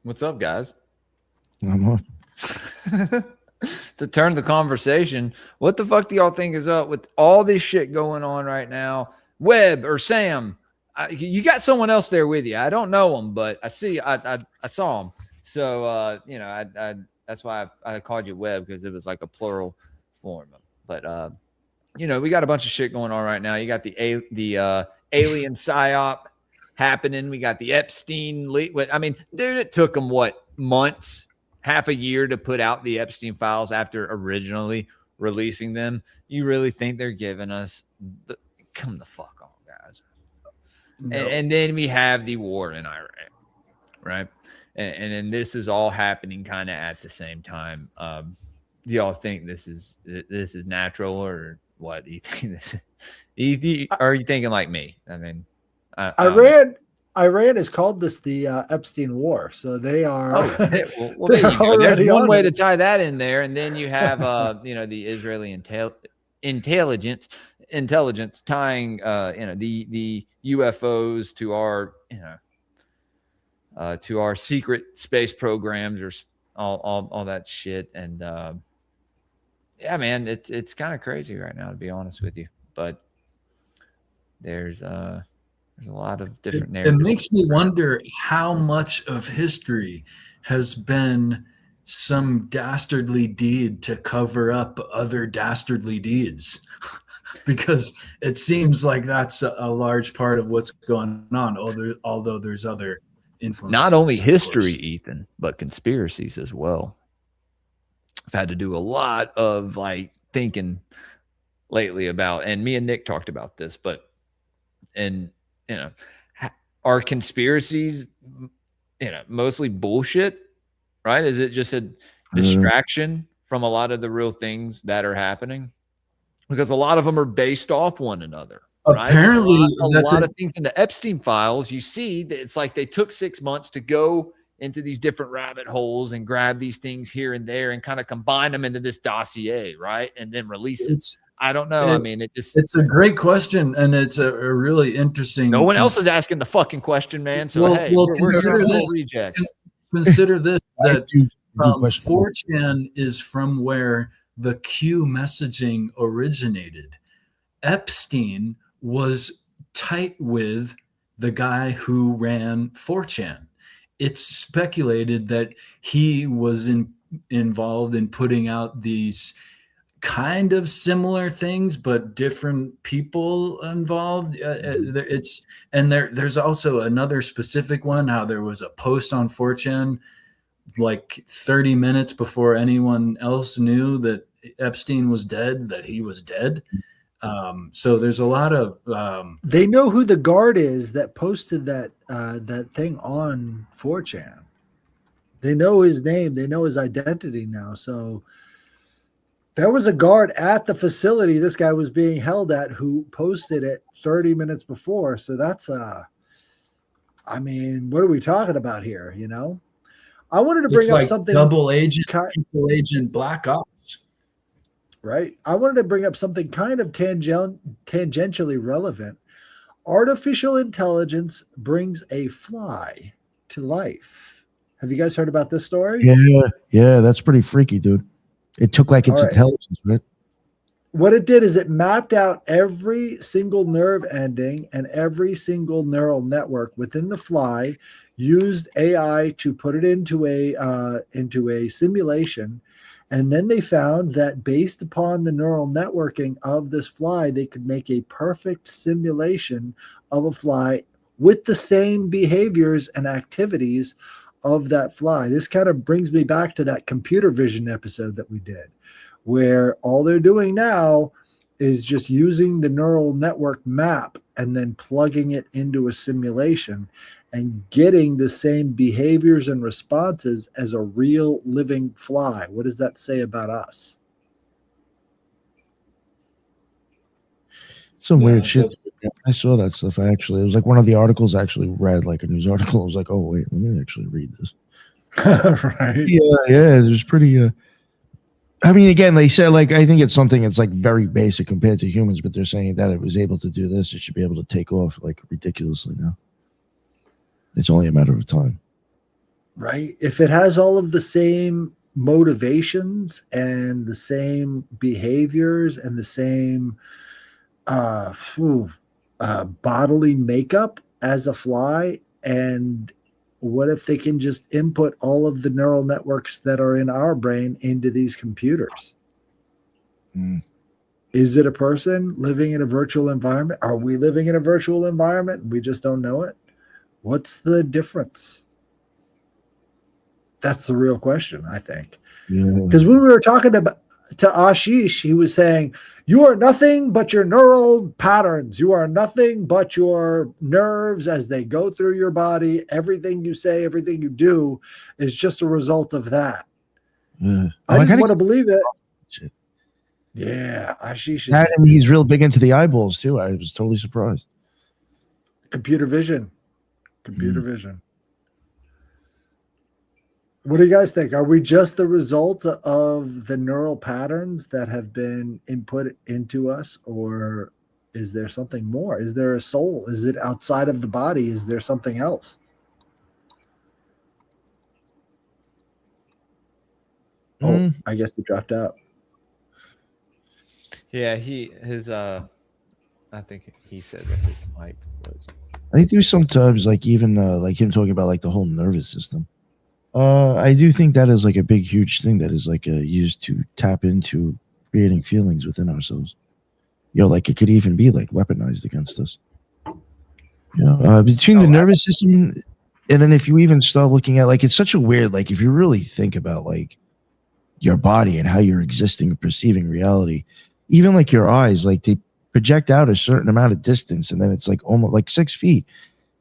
what's up, guys? I'm on. To turn the conversation, what the fuck do y'all think is up with all this shit going on right now? Webb or Sam, you got someone else there with you. I don't know him, but I saw him. So, that's why I called you Webb, because it was like a plural form. But, we got a bunch of shit going on right now. You got the alien psyop happening. We got the Epstein leak. I mean, dude, it took them months, half a year to put out the Epstein files after originally releasing them. You really think they're giving us come the fuck on, guys? No. And then we have the war in Iran, right? And then this is all happening kind of at the same time. Do y'all think this is natural, or what do you think this is? Are you thinking like me? I mean, Iran has called this the Epstein War, so they are. Oh, there you go. There's one way to tie that in there, and then you have the Israeli intelligence tying the UFOs to our secret space programs, or all that shit. And yeah, man, it's kind of crazy right now, to be honest with you. But there's a lot of different narratives. It makes me wonder how much of history has been some dastardly deed to cover up other dastardly deeds. Because it seems like that's a large part of what's going on, although there's other influences. Not only history, Ethan, but conspiracies as well. I've had to do a lot of thinking lately about, and me and Nick talked about this, are conspiracies, mostly bullshit, right? Is it just a distraction from a lot of the real things that are happening? Because a lot of them are based off one another. Right? Apparently, a lot of things in the Epstein files, you see that it's like they took 6 months to go into these different rabbit holes and grab these things here and there and kind of combine them into this dossier, right? And then release it. I don't know. It's a great question, and it's a really interesting. No one else is asking the fucking question, man. So we're rejects. Consider this: that 4chan is from where the Q messaging originated. Epstein was tight with the guy who ran 4chan. It's speculated that he was involved in putting out these kind of similar things, but different people involved. There's also another specific one, how there was a post on 4chan like 30 minutes before anyone else knew that Epstein was dead, that he was dead. So there's a lot of they know who the guard is that posted that thing on 4chan. They know his name, they know his identity now. So there was a guard at the facility this guy was being held at who posted it 30 minutes before. So that's what are we talking about here? I wanted to bring up something double agent, triple agent, black ops. Right. I wanted to bring up something kind of tangentially relevant. Artificial intelligence brings a fly to life. Have you guys heard about this story? Yeah, that's pretty freaky, dude. It took its intelligence, right? What it did is it mapped out every single nerve ending and every single neural network within the fly, used AI to put it into a simulation. And then they found that based upon the neural networking of this fly, they could make a perfect simulation of a fly with the same behaviors and activities of that fly. This kind of brings me back to that computer vision episode that we did, where all they're doing now is just using the neural network map and then plugging it into a simulation and getting the same behaviors and responses as a real living fly. What does that say about us? Some weird shit. I saw that stuff. It was like one of the articles I actually read, like a news article. I was like, oh wait, let me actually read this. Right. Yeah, it was pretty I mean, again, they said, like, I think it's something that's like very basic compared to humans, but they're saying that it was able to do this, it should be able to take off like ridiculously now. It's only a matter of time. Right? If it has all of the same motivations and the same behaviors and the same bodily makeup as a fly, and what if they can just input all of the neural networks that are in our brain into these computers? Is it a person living in a virtual environment? Are we living in a virtual environment and we just don't know it? What's the difference? That's the real question, I think. Because when we were talking to Ashish, he was saying, you are nothing but your neural patterns. You are nothing but your nerves as they go through your body. Everything you say, everything you do is just a result of that. I didn't want to believe it. Shit. Yeah, Ashish That, and he's real big into the eyeballs too. I was totally surprised. Computer vision. Computer vision. What do you guys think? Are we just the result of the neural patterns that have been input into us, or is there something more? Is there a soul? Is it outside of the body? Is there something else? Oh, I guess he dropped out. Yeah, I think he said that his mic was. I do sometimes, like, even like him talking about like the whole nervous system. I do think that is like a big, huge thing that is like used to tap into creating feelings within ourselves. You know, like it could even be like weaponized against us. You know, between the nervous system, and then if you even start looking at, like, it's such a weird, like, if you really think about like your body and how you're existing and perceiving reality, even like your eyes, like they project out a certain amount of distance, and then it's like almost like 6 feet.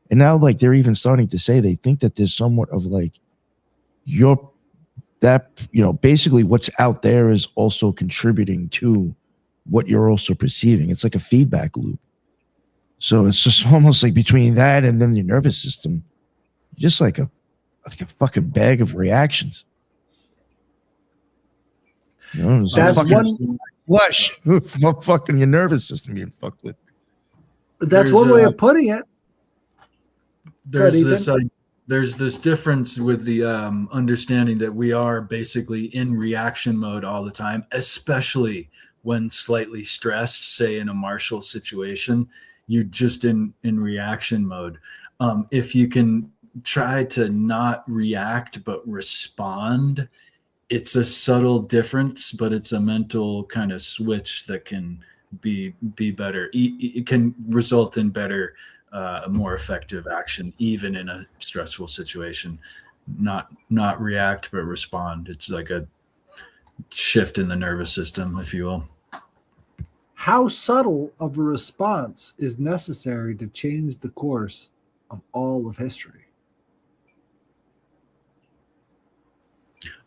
And now, like, they're even starting to say they think that there's somewhat of like basically what's out there is also contributing to what you're also perceiving. It's like a feedback loop. So it's just almost like between that and then your nervous system, just like a fucking bag of reactions. You know, that's one flush. Fucking your nervous system being fucked with. That's one way of putting it. There's this difference with the understanding that we are basically in reaction mode all the time, especially when slightly stressed, say in a martial situation, you're just in reaction mode. If you can try to not react but respond, it's a subtle difference, but it's a mental kind of switch that can be better. It can result in better, more effective action, even in a stressful situation. Not react, but respond. It's like a shift in the nervous system, if you will. How subtle of a response is necessary to change the course of all of history?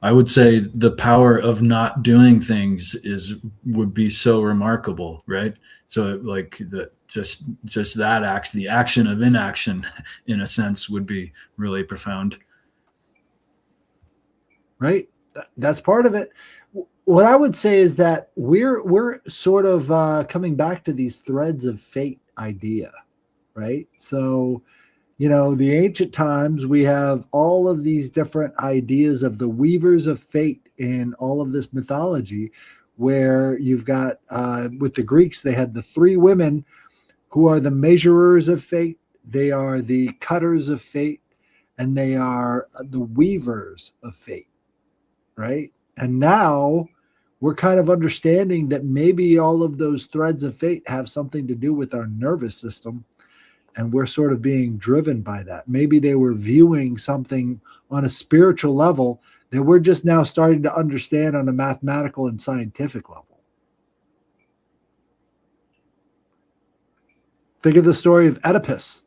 I would say the power of not doing things would be so remarkable, right? So like just that act, the action of inaction, in a sense, would be really profound. Right. That's part of it. What I would say is that we're sort of coming back to these threads of fate idea, right? So, you know, the ancient times, we have all of these different ideas of the weavers of fate in all of this mythology, where you've got, with the Greeks, they had the 3 women who are the measurers of fate. They are the cutters of fate, and they are the weavers of fate, right? And now we're kind of understanding that maybe all of those threads of fate have something to do with our nervous system. And we're sort of being driven by that. Maybe they were viewing something on a spiritual level that we're just now starting to understand on a mathematical and scientific level. Think of the story of Oedipus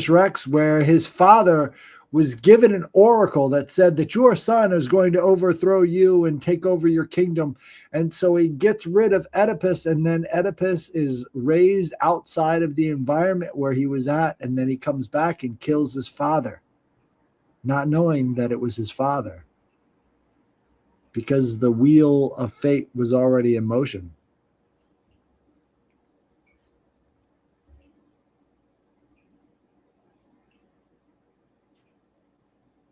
Rex, where his father was given an oracle that said that your son is going to overthrow you and take over your kingdom. And so he gets rid of Oedipus, and then Oedipus is raised outside of the environment where he was at. And then he comes back and kills his father, not knowing that it was his father. because the wheel of fate was already in motion.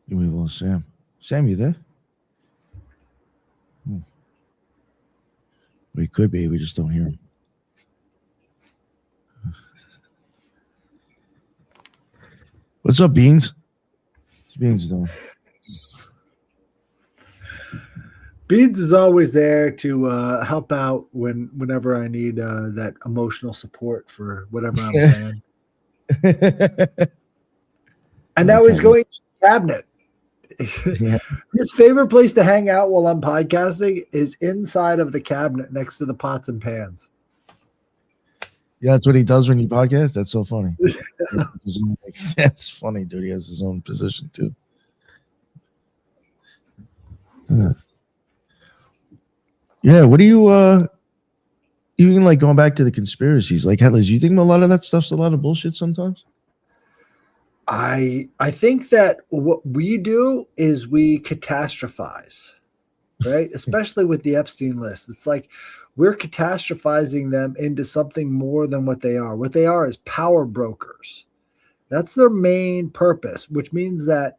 We lost Sam. Sam, you there? We could be. We just don't hear him. What's up, Beans? What's Beans doing? Beans is always there to help out whenever I need that emotional support for whatever I'm saying. And now he's going to the cabinet. Yeah. His favorite place to hang out while I'm podcasting is inside of the cabinet next to the pots and pans. Yeah, that's what he does when you podcast. That's so funny. That's funny, dude. He has his own position too. Yeah, what do you even like going back to the conspiracies? Like, Headless, you think a lot of that stuff's a lot of bullshit sometimes? I think that what we do is we catastrophize, right? Especially with the Epstein list. It's like we're catastrophizing them into something more than what they are. What they are is power brokers. That's their main purpose, which means that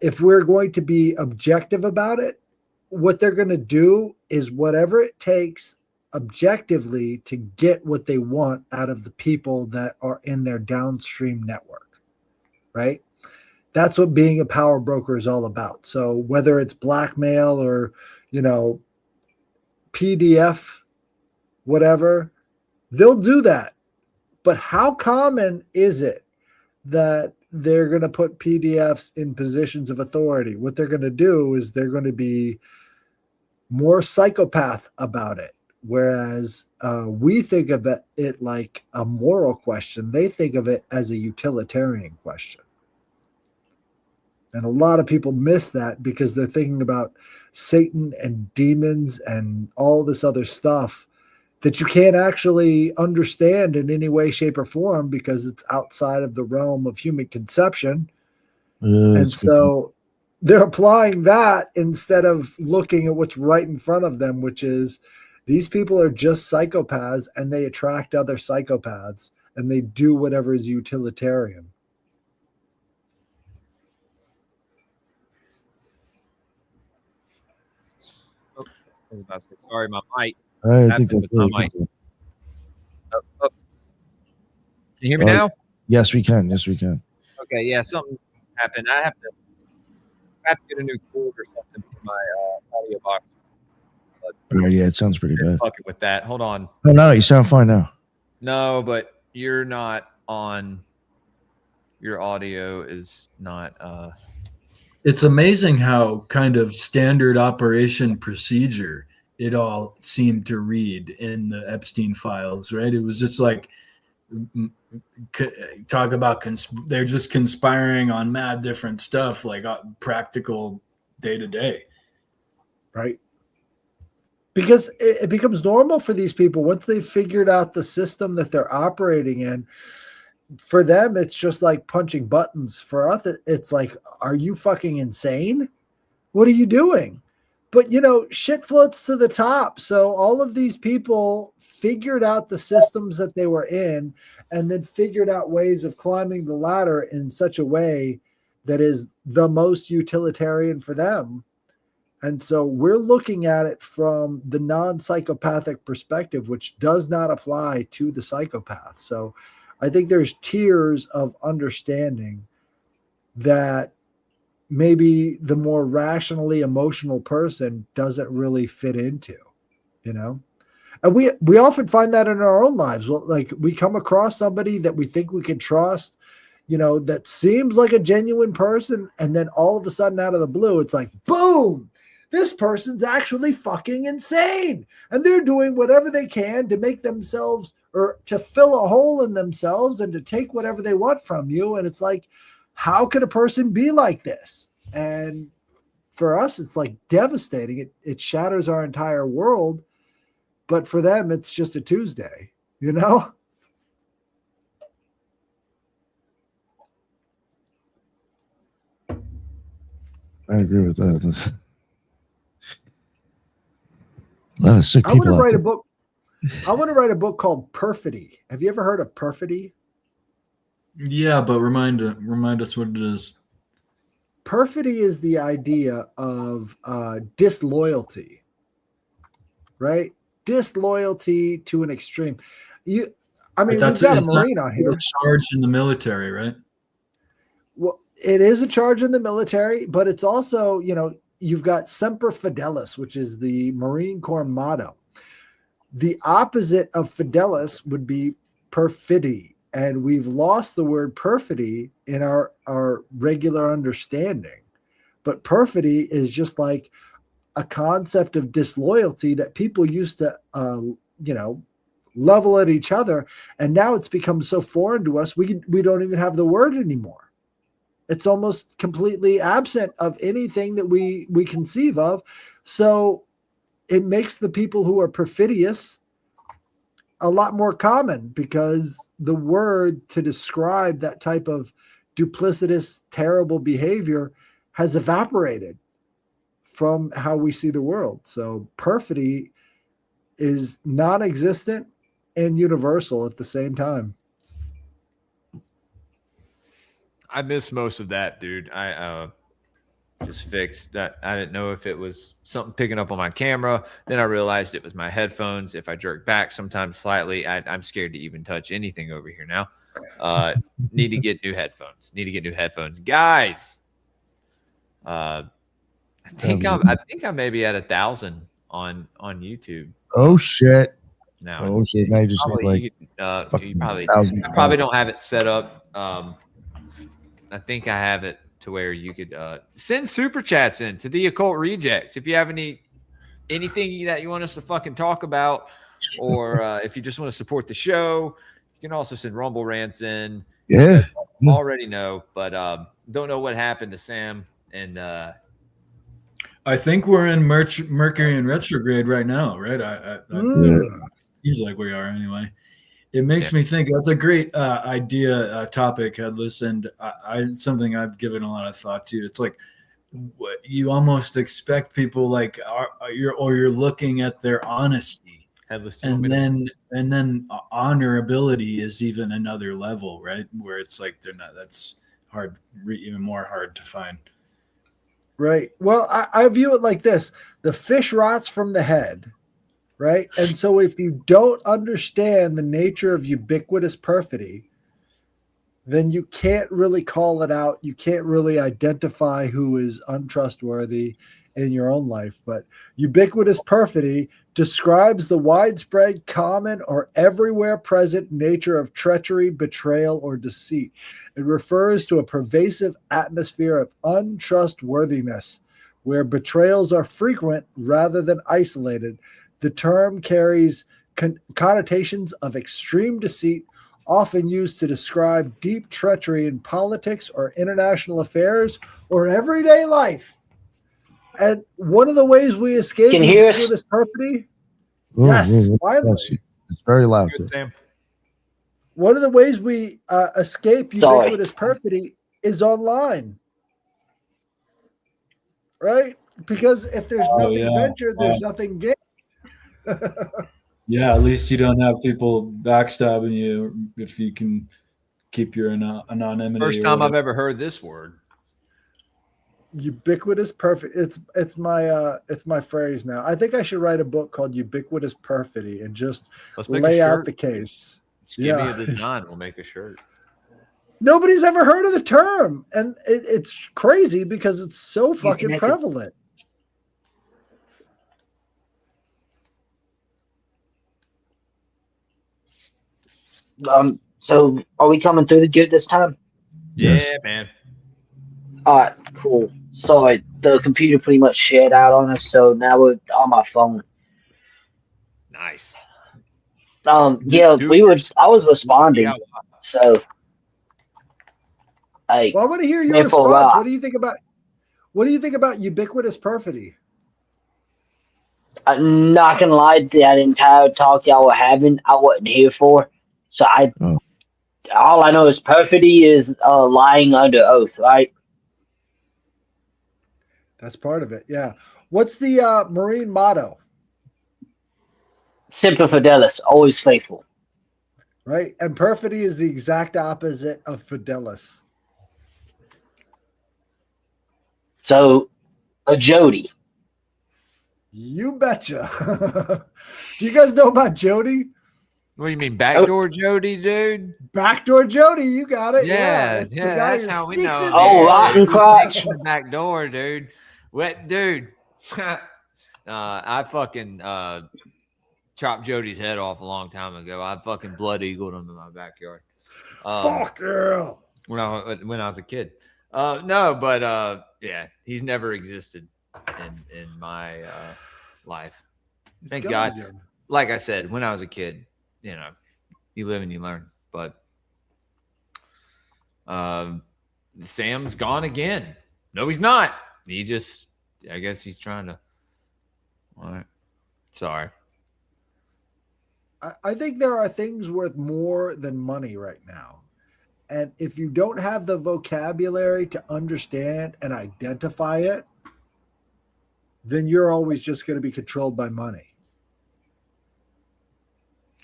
if we're going to be objective about it, what they're going to do is whatever it takes objectively to get what they want out of the people that are in their downstream network. Right? That's what being a power broker is all about. So whether it's blackmail or, PDF, whatever, they'll do that. But how common is it that they're going to put PDFs in positions of authority? What they're going to do is they're going to be more psychopath about it. Whereas we think of it like a moral question. They think of it as a utilitarian question. And a lot of people miss that because they're thinking about Satan and demons and all this other stuff that you can't actually understand in any way, shape, or form because it's outside of the realm of human conception. And so they're applying that instead of looking at what's right in front of them, which is these people are just psychopaths and they attract other psychopaths and they do whatever is utilitarian. Sorry, my mic. I think that's my mic. Can you hear me now? Yes, we can. Yes, we can. Okay, yeah, something happened. I have to get a new cord or something for my audio box. Yeah, it sounds pretty bad. Fucking with that. Hold on. Oh, no, you sound fine now. No, but you're not on. Your audio is not. It's amazing how kind of standard operation procedure it all seemed to read in the Epstein files, right? It was just like talk about they're just conspiring on mad different stuff, like practical day to day, right? Because it becomes normal for these people once they've figured out the system that they're operating in. For them, it's just like punching buttons. For us, it's like, are you fucking insane? What are you doing? But, shit floats to the top. So all of these people figured out the systems that they were in and then figured out ways of climbing the ladder in such a way that is the most utilitarian for them. And so we're looking at it from the non-psychopathic perspective, which does not apply to the psychopath. So I think there's tiers of understanding that maybe the more rationally emotional person doesn't really fit into, and we often find that in our own lives. Well, like we come across somebody that we think we can trust, that seems like a genuine person. And then all of a sudden out of the blue, it's like, boom, this person's actually fucking insane. And they're doing whatever they can to make themselves or to fill a hole in themselves and to take whatever they want from you. And it's like, how could a person be like this? And for us, it's like devastating. It shatters our entire world. But for them, it's just a Tuesday, I agree with that. A lot of sick I want to people out write a there. book. I want to write a book called Perfidy. Have you ever heard of perfidy? Yeah, but remind us what it is. Perfidy is the idea of disloyalty, right? Disloyalty to an extreme. I mean, we've got a it's not Marine on here. a charge in the military, right? Well, it is a charge in the military, but it's also, you've got Semper Fidelis, which is the Marine Corps motto. The opposite of fidelis would be perfidy. And we've lost the word perfidy in our regular understanding. But perfidy is just like a concept of disloyalty that people used to, level at each other. And now it's become so foreign to us, we don't even have the word anymore. It's almost completely absent of anything that we conceive of. So it makes the people who are perfidious a lot more common, because the word to describe that type of duplicitous, terrible behavior has evaporated from how we see the world. So perfidy is non-existent and universal at the same time. I missed most of that, dude. I just fixed that. I didn't know if it was something picking up on my camera. Then I realized it was my headphones. If I jerk back sometimes slightly, I'm scared to even touch anything over here now. Need to get new headphones. Guys, I think I may be at 1,000 on YouTube. Oh shit. Now, oh shit. Now you just need you probably don't have it set up. I think I have it to where you could send super chats in to the Occult Rejects if you have anything that you want us to fucking talk about, or if you just want to support the show. You can also send Rumble rants in. Yeah, already know, but don't know what happened to Sam. And I think we're in Mercury in retrograde right now, right? Seems like we are anyway. It makes me think. That's a great idea, topic, Headless, and something I've given a lot of thought to. It's like you almost expect people like you're looking at their honesty, Headless, and then honorability is even another level, right? Where it's like they're not. That's hard, even more hard to find. Right. Well, I view it like this: the fish rots from the head. Right. And so if you don't understand the nature of ubiquitous perfidy, then you can't really call it out. You can't really identify who is untrustworthy in your own life. But ubiquitous perfidy describes the widespread, common, or everywhere present nature of treachery, betrayal, or deceit. It refers to a pervasive atmosphere of untrustworthiness, where betrayals are frequent rather than isolated. The term carries connotations of extreme deceit, often used to describe deep treachery in politics or international affairs or everyday life. And one of the ways we escape ubiquitous perfidy, finally. It's very loud. Good, Sam. One of the ways we escape ubiquitous perfidy is online, right? Because if there's nothing ventured, there's nothing gained. Yeah, at least you don't have people backstabbing you if you can keep your anonymity. First time I've ever heard this word. Ubiquitous perfect. It's my phrase now. I think I should write a book called Ubiquitous Perfidy and just lay out the case. Just give me a design, we'll make a shirt. Nobody's ever heard of the term, and it's crazy because it's so fucking prevalent. So are we coming through the good this time? Yeah, man. All right, cool. Sorry, the computer pretty much shared out on us, so now we're on my phone. Nice. Yeah, I was responding, so. Well, I want to hear your response. What do you think about ubiquitous perfidy? I'm not gonna lie, that entire talk y'all were having, I wasn't here for. So all I know is perfidy is lying under oath, right? That's part of it. Yeah. What's the Marine motto? Semper Fidelis, always faithful. Right? And perfidy is the exact opposite of fidelis. So, a Jody. You betcha. Do you guys know about Jody? What do you mean, backdoor Jody, dude? Backdoor Jody, you got it. Yeah, it's the yeah, guy that's who how we sneaks know. in Oh, there. rotten crotch. The back door, dude. What, dude? I fucking chopped Jody's head off a long time ago. I fucking blood eagled him in my backyard. Fuck girl. When I was a kid. No, but yeah, he's never existed in my life. Thank God. Like I said, when I was a kid, you know, you live and you learn. But Sam's gone again. No, he's not. He just, I guess he's trying to. All right. Sorry. I think there are things worth more than money right now. And if you don't have the vocabulary to understand and identify it, then you're always just going to be controlled by money.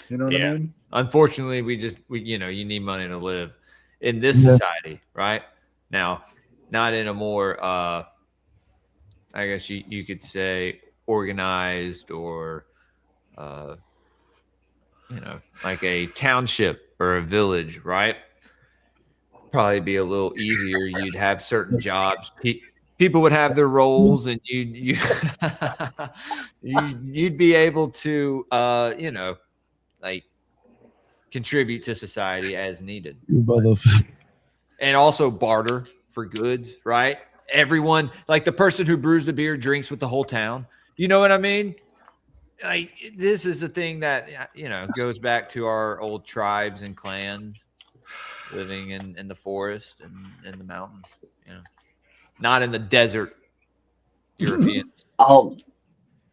You know what I mean? Unfortunately, we you know, you need money to live in this society, right? Now, not in a more I guess you could say organized or you know, like a township or a village, right? Probably be a little easier. You'd have certain jobs. People would have their roles, and you'd be able to you know, like contribute to society as needed. And also barter for goods, right? Everyone, like the person who brews the beer drinks with the whole town. You know what I mean? Like, this is a thing that, you know, goes back to our old tribes and clans living in the forest and in the mountains, you know, not in the desert Europeans.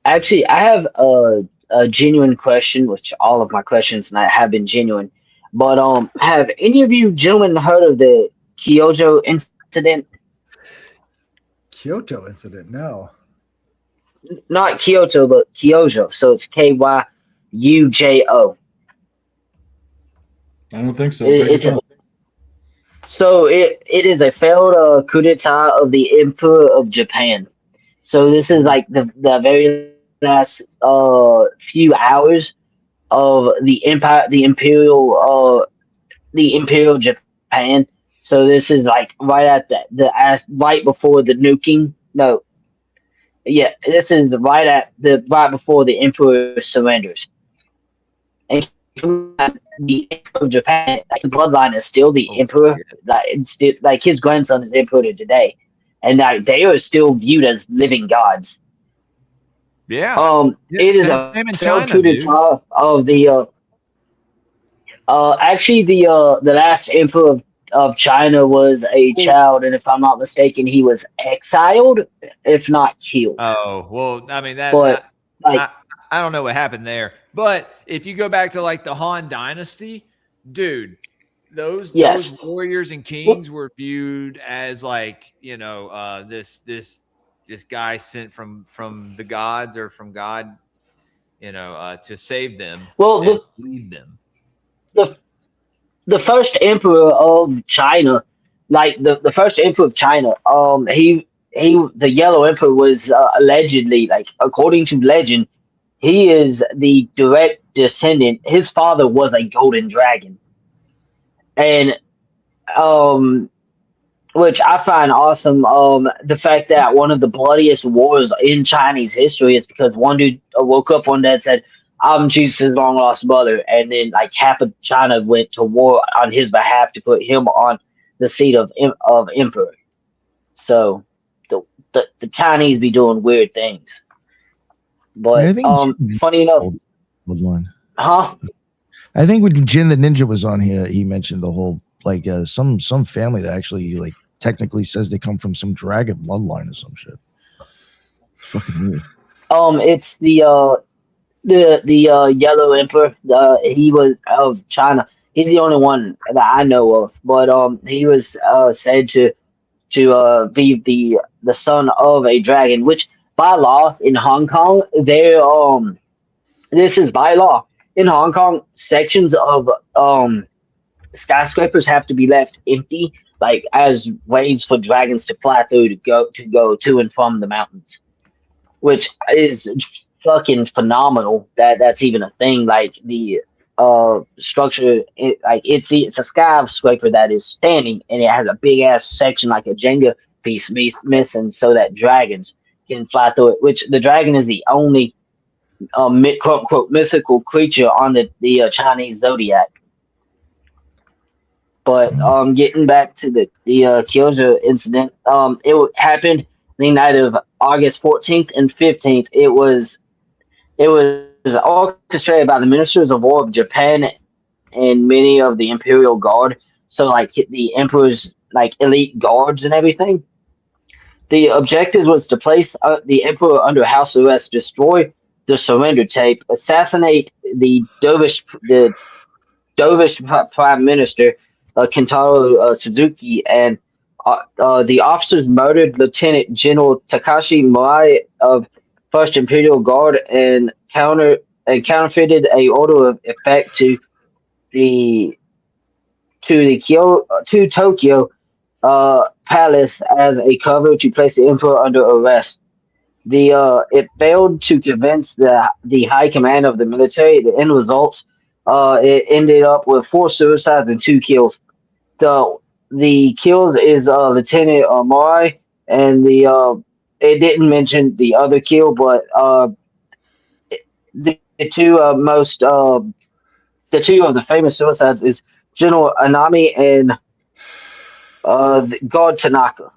Actually, I have a genuine question, which all of my questions tonight have been genuine. But have any of you gentlemen heard of the Kyoto incident? Kyoto incident? No. Not Kyoto, but Kyoto. So it's Kyujo. I don't think so. So it is a failed coup d'etat of the Emperor of Japan. So this is like the very last few hours of the empire, the imperial Japan. So this is like right at right before the nuking. No, yeah, this is right before the emperor surrenders. And the emperor of Japan, like the bloodline is still the emperor. Like it's still, like his grandson is the emperor today, and they are still viewed as living gods. Yeah. It is a failed coup d'etat of the. Actually, the last emperor of China was a child, and if I'm not mistaken, he was exiled, if not killed. Oh well, I mean that. But I don't know what happened there, but if you go back to like the Han Dynasty, dude, those warriors and kings were viewed as like, you know, this guy sent from the gods or from God, you know, to save them, lead them. The first emperor of China, like the first emperor of China, the Yellow Emperor was allegedly, like according to legend, he is the direct descendant. His father was a golden dragon, and which I find awesome. The fact that one of the bloodiest wars in Chinese history is because one dude woke up one day and said, "I'm Jesus' long lost brother," and then like half of China went to war on his behalf to put him on the seat of emperor. So the Chinese be doing weird things. But funny enough, bloodline. Huh? I think when Jin the Ninja was on here, he mentioned the whole like some family that actually like technically says they come from some dragon bloodline or some shit. Fucking weird. It's the Yellow Emperor. He was of China. He's the only one that I know of. But he was said to be the son of a dragon, which by law in Hong Kong, this is by law in Hong Kong. Sections of skyscrapers have to be left empty, like as ways for dragons to fly through to go to and from the mountains, which is fucking phenomenal. That's even a thing. Like the structure, it's a skyscraper that is standing, and it has a big ass section like a Jenga piece missing, so that dragons can fly through it. Which the dragon is the only quote unquote mythical creature on the Chinese zodiac. But getting back to the Kyoto incident, happened the night of August 14th and 15th. It was orchestrated by the ministers of war of Japan and many of the imperial guard. So like the emperor's like elite guards and everything. The objective was to place the emperor under house arrest, destroy the surrender tape, assassinate the Dovish Prime Minister Kentaro Suzuki, and the officers murdered Lieutenant General Takashi Mirai of First Imperial Guard and counterfeited a order of effect the to Tokyo Palace as a cover to place the emperor under arrest. It failed to convince the high command of the military. The end result, it ended up with 4 suicides and 2 kills. The kills is Lieutenant Morai, and it didn't mention the other kill, but the two the two of the famous suicides is General Anami and God Tanaka.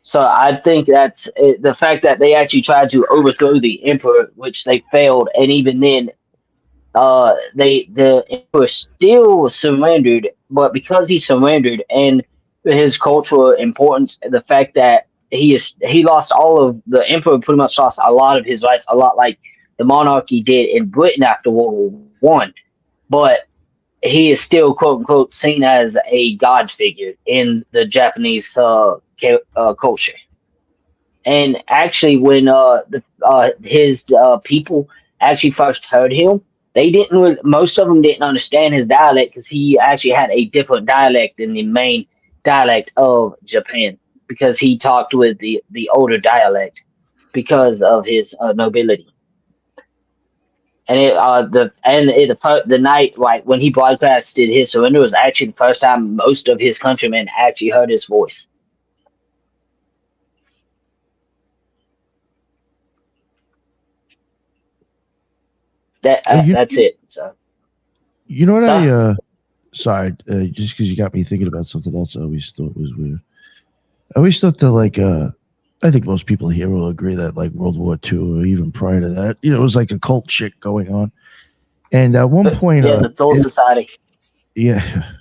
So I think that's the fact that they actually tried to overthrow the emperor, which they failed, and even then, the emperor still surrendered. But because he surrendered and his cultural importance, the fact that he lost all of the emperor pretty much lost a lot of his rights, a lot like the monarchy did in Britain after World War I. But he is still quote unquote seen as a god figure in the Japanese culture. And actually, when his people actually first heard him, they didn't. Most of them didn't understand his dialect because he actually had a different dialect than the main dialect of Japan because he talked with the older dialect because of his nobility. And the night right when he broadcasted his surrender was actually the first time most of his countrymen actually heard his voice. That's it. So you know what sorry, just because you got me thinking about something else I always thought was weird. I always thought that I think most people here will agree that like World War II or even prior to that, it was like occult shit going on. And at one point, the Soul Society. Yeah,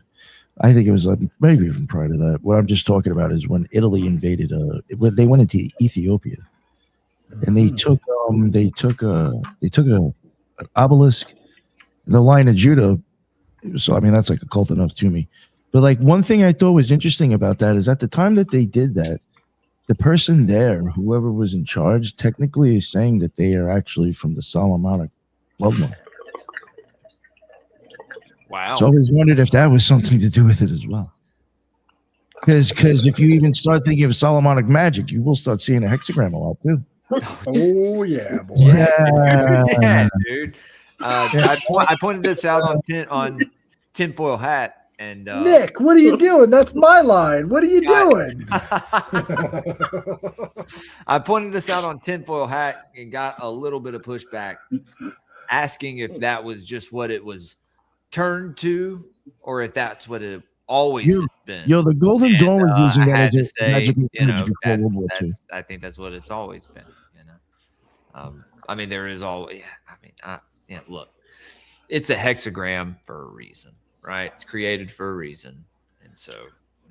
I think it was maybe even prior to that. What I'm just talking about is when Italy invaded. When they went into Ethiopia, and they took an obelisk, the Line of Judah. So I mean that's like occult enough to me. But like one thing I thought was interesting about that is at the time that they did that, the person there, whoever was in charge, technically is saying that they are actually from the Solomonic bloodline. Wow. So I always wondered if that was something to do with it as well. Because if you even start thinking of Solomonic magic, you will start seeing a hexagram a lot too. Oh yeah, boy. Yeah, dude. I pointed this out on tinfoil hat. And Nick, what are you doing? That's my line. What are you doing? I pointed this out on tinfoil hat and got a little bit of pushback, asking if that was just what it was turned to, or if that's what it always has been. The Golden Dawn was using that as a magic image before World War II. I think that's what it's always been. I mean, there is always. Look, it's a hexagram for a reason. Right, it's created for a reason, and so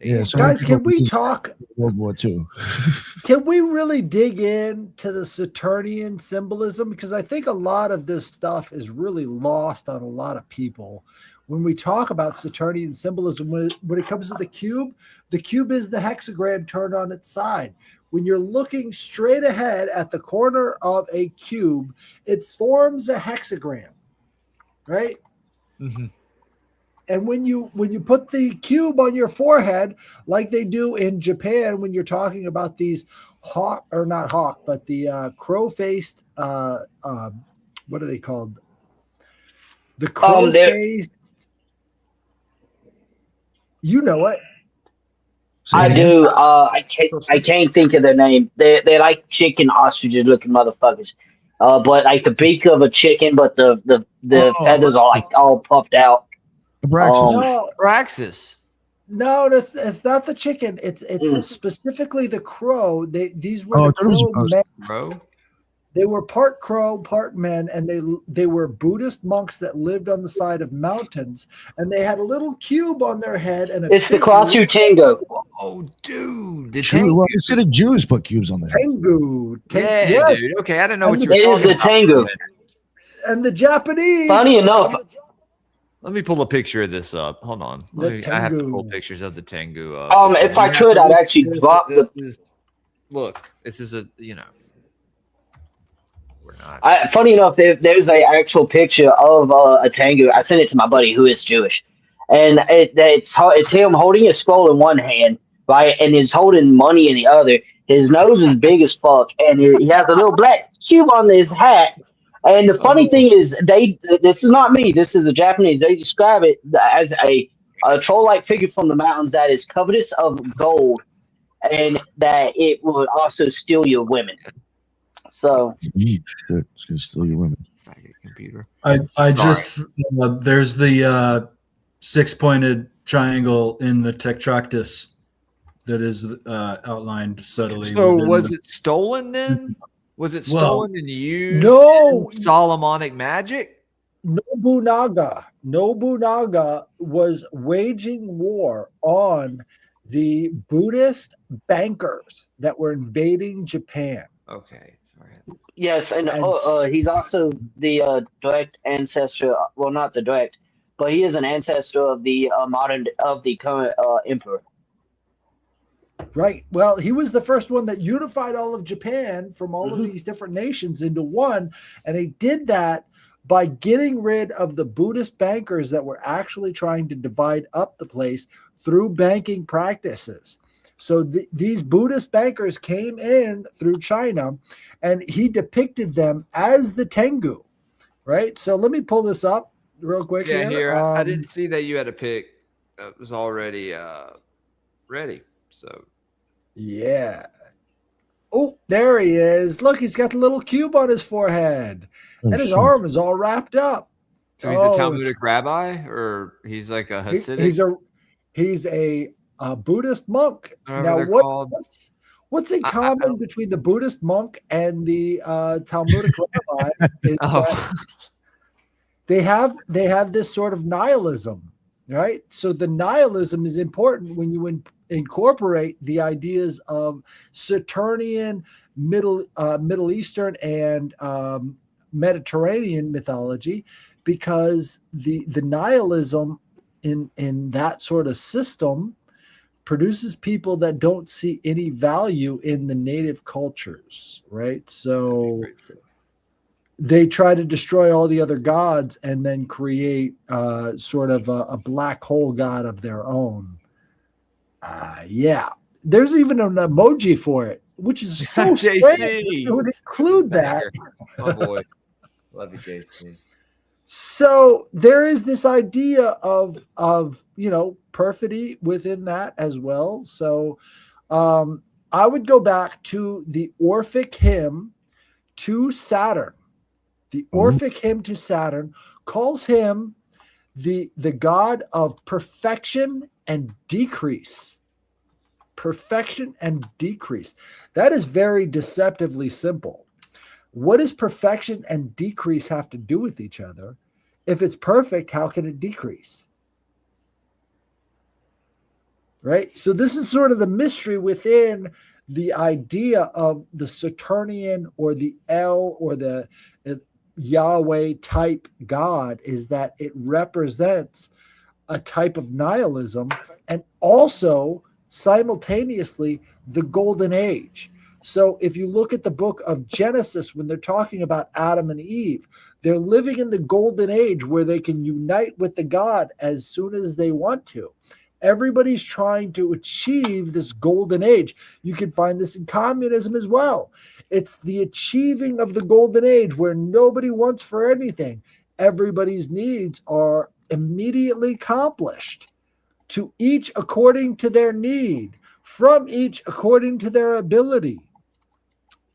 Yeah, so Guys, many people can we believe talk? World War II. Can we really dig into the Saturnian symbolism? Because I think a lot of this stuff is really lost on a lot of people. When we talk about Saturnian symbolism, when it comes to the cube is the hexagram turned on its side. When you're looking straight ahead at the corner of a cube, it forms a hexagram, right? Mm-hmm. And when you put the cube on your forehead, like they do in Japan, when you're talking about these hawk or not hawk, but the crow-faced, what are they called? The crow-faced. You know it. I do. I can't think of their name. They're like chicken ostriches looking motherfuckers. But like the beak of a chicken, but the feathers are like all puffed out. No, Praxis. no, that's not the chicken. It's specifically the crow. These were the crow men. Crow. They were part crow, part men, and they were Buddhist monks that lived on the side of mountains, and they had a little cube on their head and It's the Klasu Tango. Oh, dude, the True. Well, instead of Jews put cubes on their head. Tengu. Yeah, Yes. dude. Okay, I didn't know what you It were is talking the Tango. And the Japanese. Funny enough, Let me pull a picture of this up. Hold on. I have to pull Tengu. pictures of the Tengu up. if I could, I'd actually drop the. Look, this is a we're not. Funny enough, there's a actual picture of a Tango. I sent it to my buddy who is Jewish, and it's him holding a scroll in one hand, right, and he's holding money in the other. His nose is big as fuck, and he has a little black cube on his hat. And the funny thing is, this is not me. This is the Japanese. They describe it as a troll-like figure from the mountains that is covetous of gold, and that it would also steal your women. So Shit, it's gonna steal your women. Computer. I just there's the 6-pointed triangle in the Tetractys that is outlined subtly. So within was the- it stolen then? Was it Well, stolen and used No. in Solomonic magic? Nobunaga was waging war on the Buddhist bankers that were invading Japan. Okay. Sorry. yes, and And he's also the direct ancestor. Well, not the direct, but he is an ancestor of the current emperor. Right. Well, he was the first one that unified all of Japan from all of these different nations into one. And he did that by getting rid of the Buddhist bankers that were actually trying to divide up the place through banking practices. So these Buddhist bankers came in through China, and he depicted them as the Tengu. Right. So let me pull this up real quick. Yeah, here. I Um, didn't see that you had a pic that was already ready. So Yeah. Oh, there he is. Look, he's got the little cube on his forehead, and his arm is all wrapped up. So he's a Talmudic rabbi, or he's like a Hasidic. He's a Buddhist monk. Whatever Now, they're called. what's in common between the Buddhist monk and the Talmudic rabbi? Is that they have this sort of nihilism, right? So the nihilism is important when you incorporate the ideas of Saturnian, Middle Eastern, and Mediterranean mythology, because the nihilism in that sort of system produces people that don't see any value in the native cultures, right? So they try to destroy all the other gods and then create sort of a black hole god of their own. Yeah, there's even an emoji for it, which is so strange. It would include that. Oh boy, love you, JC. So there is this idea of perfidy within that as well. So I would go back to the Orphic hymn to Saturn. The Orphic hymn to Saturn calls him the god of perfection and decrease. Perfection and decrease. That is very deceptively simple. What does perfection and decrease have to do with each other? If it's perfect, how can it decrease? right? So this is sort of the mystery within the idea of the Saturnian or the El or the Yahweh type God, is that it represents a type of nihilism and also simultaneously the golden age. So if you look at the book of Genesis, when they're talking about Adam and Eve, they're living in the golden age where they can unite with the God as soon as they want to. Everybody's trying to achieve this golden age. You can find this in communism as well. It's the achieving of the golden age where nobody wants for anything. Everybody's needs are immediately accomplished, to each according to their need, from each according to their ability.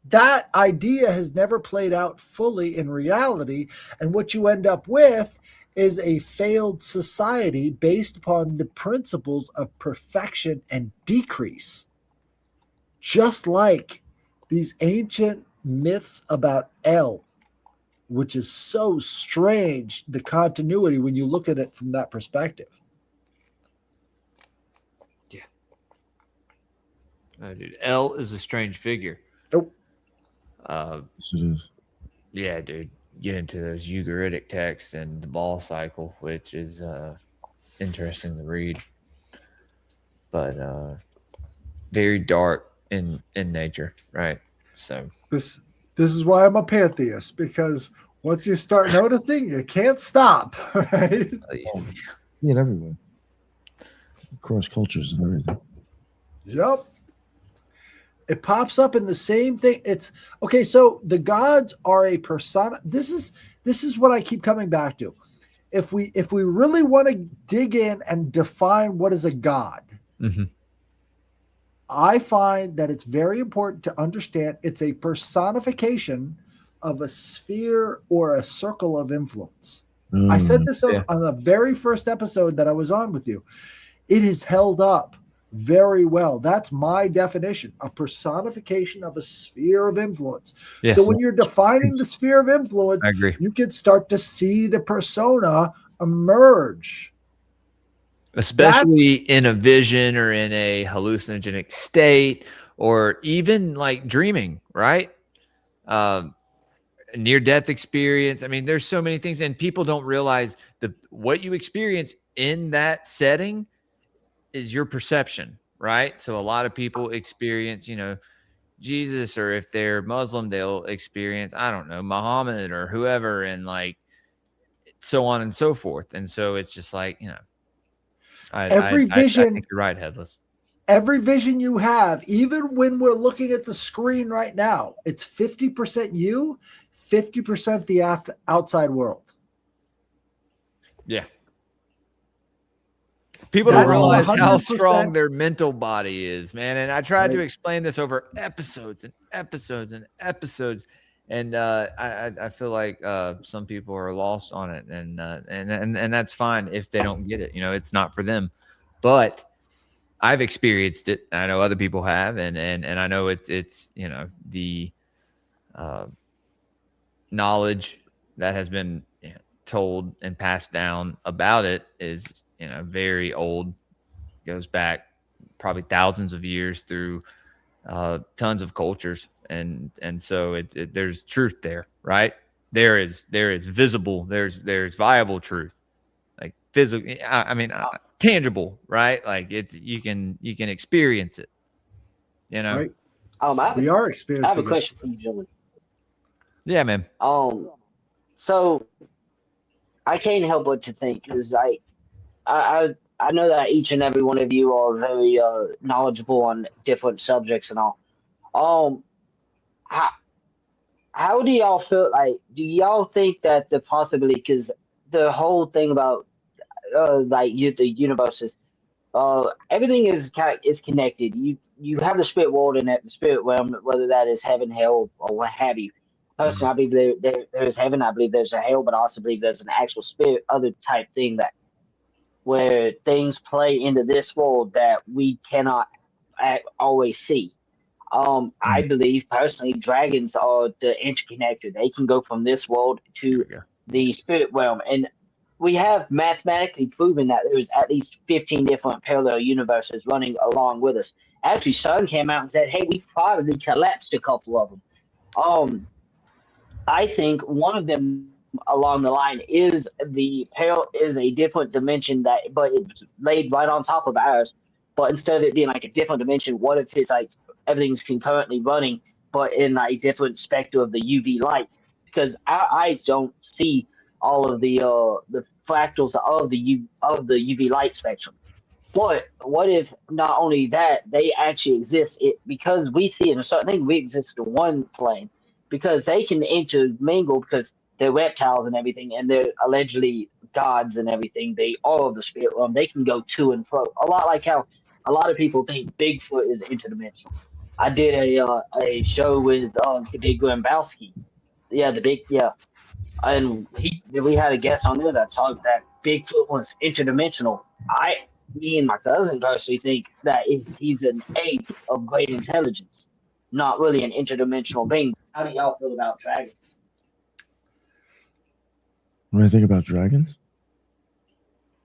That idea has never played out fully in reality, and what you end up with is a failed society based upon the principles of perfection and decrease. Just like these ancient myths about El, which is so strange, the continuity when you look at it from that perspective. Dude, El is a strange figure. Nope. Yes, it is. Yeah, dude. Get into those Ugaritic texts and the ball cycle, which is interesting to read, but very dark in nature, right? So This is why I'm a pantheist, because once you start noticing, you can't stop. Right? Yeah, everywhere. Across cultures and everything. Yep. It pops up in the same thing. It's okay. So the gods are a persona. This is what I keep coming back to. If we really want to dig in and define what is a god, I find that it's very important to understand it's a personification of a sphere or a circle of influence. I said this on the very first episode that I was on with you. It is held up very well. That's my definition, a personification of a sphere of influence. Yes. So when you're defining the sphere of influence, I agree. you can start to see the persona emerge. Especially in a vision or in a hallucinogenic state, or even like dreaming, right? Near-death experience. I mean, there's so many things, and people don't realize that what you experience in that setting is your perception, right? So a lot of people experience, Jesus, or if they're Muslim, they'll experience, I don't know, Muhammad or whoever, and like so on and so forth. And so it's just like, Every I vision, think you're right, Headless. every vision you have, even when we're looking at the screen right now, it's 50% you, 50% the outside world. Yeah. People don't realize how strong their mental body is, man. And I tried to explain this over episodes and episodes and episodes. And I feel like some people are lost on it, and that's fine if they don't get it. It's not for them. But I've experienced it. And I know other people have, and I know it's the knowledge that has been told and passed down about it is very old, goes back probably thousands of years through tons of cultures. And so there's truth there, right? There is visible, there's viable truth, like physical. I mean, tangible, right? Like you can experience it, Right. We are experiencing. I have a question for you, Dylan. Yeah, man. So I can't help but to think, because I know that each and every one of you are very knowledgeable on different subjects and all. How do y'all feel? Like, do y'all think that the possibility, because the whole thing about the universe is everything is connected. You have the spirit world and the spirit realm, whether that is heaven, hell, or what have you. Personally, I believe there's heaven. I believe there's a hell, but I also believe there's an actual spirit, other type thing where things play into this world that we cannot always see. I believe personally, dragons are the interconnector. They can go from this world to the spirit realm, and we have mathematically proven that there's at least 15 different parallel universes running along with us. Actually, CERN came out and said, "Hey, we probably collapsed a couple of them." I think one of them along the line is is a different dimension but it's laid right on top of ours. But instead of it being like a different dimension, what if it's like everything's concurrently running, but in a different spectrum of the UV light? Because our eyes don't see all of the fractals of the UV light spectrum. But what if not only that, they actually exist because we see in a certain thing, we exist in one plane because they can intermingle because they're reptiles and everything, and they're allegedly gods and everything. They are of the spirit realm. They can go to and fro, a lot like how a lot of people think Bigfoot is interdimensional. I did a show with the Big Grambowski. Yeah, and we had a guest on there that talked that Bigfoot was interdimensional. Me and my cousin personally think that he's an ape of great intelligence, not really an interdimensional being. How do y'all feel about dragons? What do I think about dragons?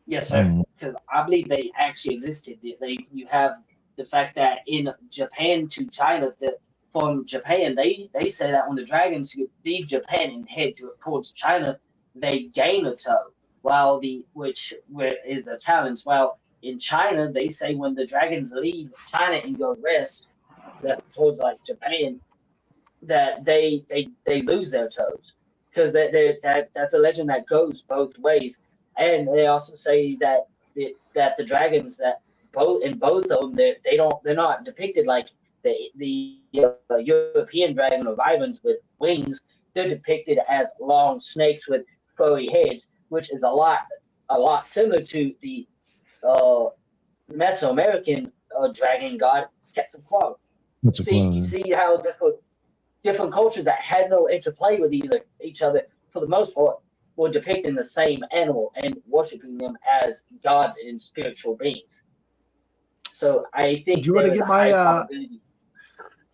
Yes, sir. Because I believe they actually existed. You have the fact that in Japan to China, from Japan, they say that when the dragons leave Japan and head towards China, they gain a toe, which is the challenge. While in China, they say when the dragons leave China and go west, towards like Japan, that they lose their toes because that's a legend that goes both ways. And they also say that the dragons that both of them they're not depicted like the European dragon or vipers with wings. They're depicted as long snakes with furry heads, which is a lot similar to the Mesoamerican dragon god Quetzalcoatl. You see how different cultures that had no interplay with each other for the most part were depicting the same animal and worshiping them as gods and spiritual beings. So I think do you want to get my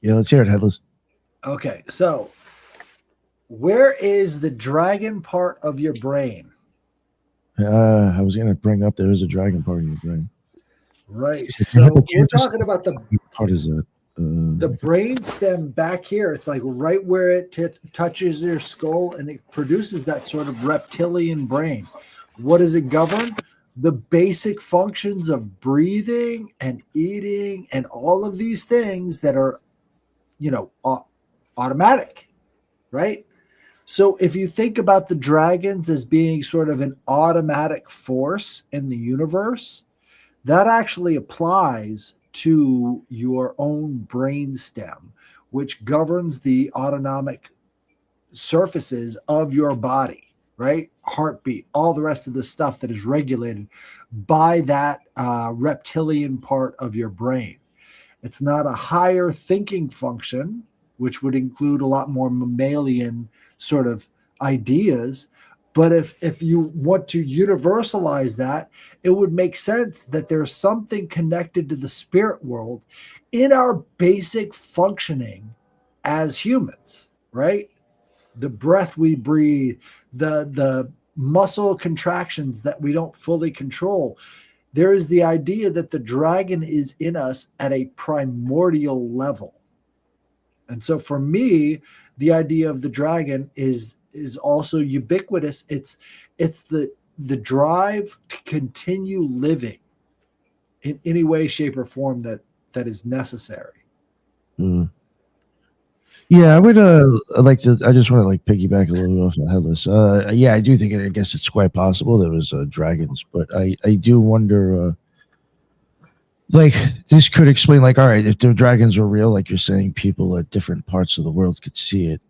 yeah, let's hear it, Headless. Okay, so where is the dragon part of your brain? I was going to bring up there is a dragon part in your brain. Right. So we're talking about the part is that the brain stem back here. It's like right where it touches your skull, and it produces that sort of reptilian brain. What does it govern? The basic functions of breathing and eating and all of these things that are, automatic, right? So if you think about the dragons as being sort of an automatic force in the universe, that actually applies to your own brain stem, which governs the autonomic surfaces of your body, right? Heartbeat, all the rest of the stuff that is regulated by that reptilian part of your brain. It's not a higher thinking function, which would include a lot more mammalian sort of ideas. But if you want to universalize that, it would make sense that there's something connected to the spirit world in our basic functioning as humans, right? The breath we breathe, the muscle contractions that we don't fully control. There is the idea that the dragon is in us at a primordial level. And so for me, the idea of the dragon is also ubiquitous. It's the drive to continue living in any way, shape, or form that is necessary. Yeah, I would I just want to piggyback a little bit off the Headless. Yeah, I do think I guess it's quite possible there was dragons, but I do wonder this could explain all right, if the dragons are real, like you're saying, people at different parts of the world could see it.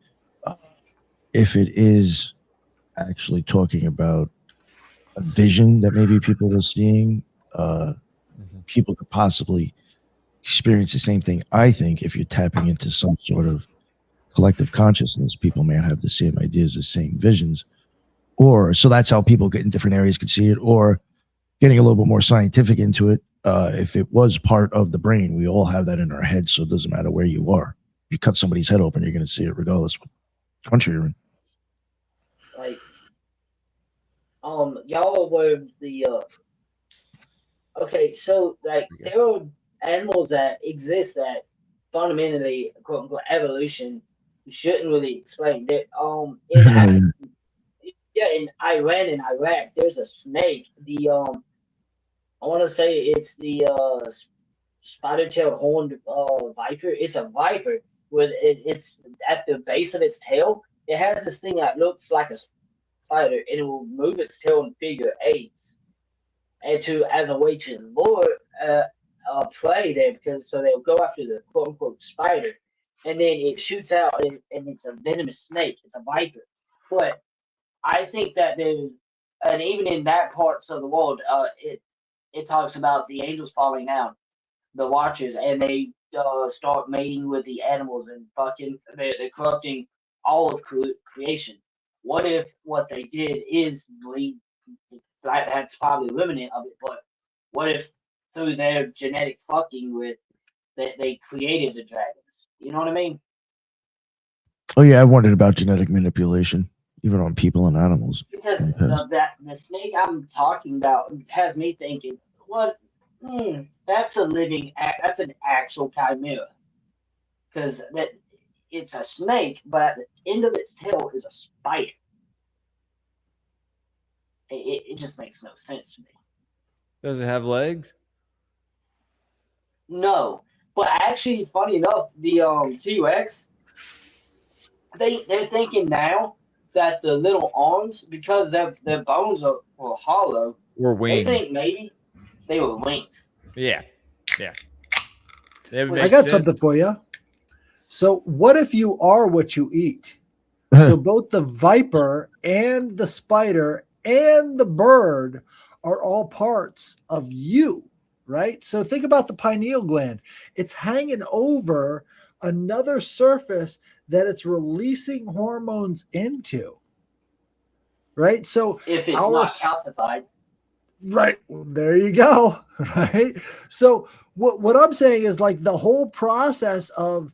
If it is actually talking about a vision that maybe people are seeing, people could possibly experience the same thing. I think if you're tapping into some sort of collective consciousness, people may have the same ideas, the same visions, so that's how people get in different areas could see it, or getting a little bit more scientific into it. If it was part of the brain, we all have that in our head, so it doesn't matter where you are. If you cut somebody's head open, you're going to see it regardless of what country you're in. y'all were the okay, so like there are animals that exist that fundamentally quote unquote evolution shouldn't really explain. That in Iran and Iraq there's a snake. The I want to say it's the spider-tailed horned viper. It's a viper with it's at the base of its tail. It has this thing that looks like a spider, and it will move its tail in figure eights, and to as a way to lure uh, prey there, because so they'll go after the quote unquote spider, and then it shoots out, and it's a venomous snake. It's a viper, but I think that there's, and even in that parts of the world, it talks about the angels falling down, the Watchers, and they start mating with the animals and fucking they're corrupting all of creation. What if what they did is lead? That's probably limited of it, but what if through their genetic fucking with that they created the dragons? You know what I mean? Oh yeah, I wondered about genetic manipulation, even on people and animals. Because in the past. the snake I'm talking about has me thinking, what? That's a living. That's an actual chimera. Because that it's a snake, but at the end of its tail is a spider. It just makes no sense to me. Does it have legs? No, but actually, funny enough, the T-Rex, they're thinking now that the little arms, because their bones were hollow, Or they wings? think maybe they were wings. Yeah. Yeah. That would I make got sense. something for you. So, what if you are what you eat? So, both the viper and the spider and the bird are all parts of you, right? So, think about the pineal gland. It's hanging over another surface that it's releasing hormones into, right? So, If it's our not calcified. right, well, there you go. Right. So what I'm saying is like the whole process of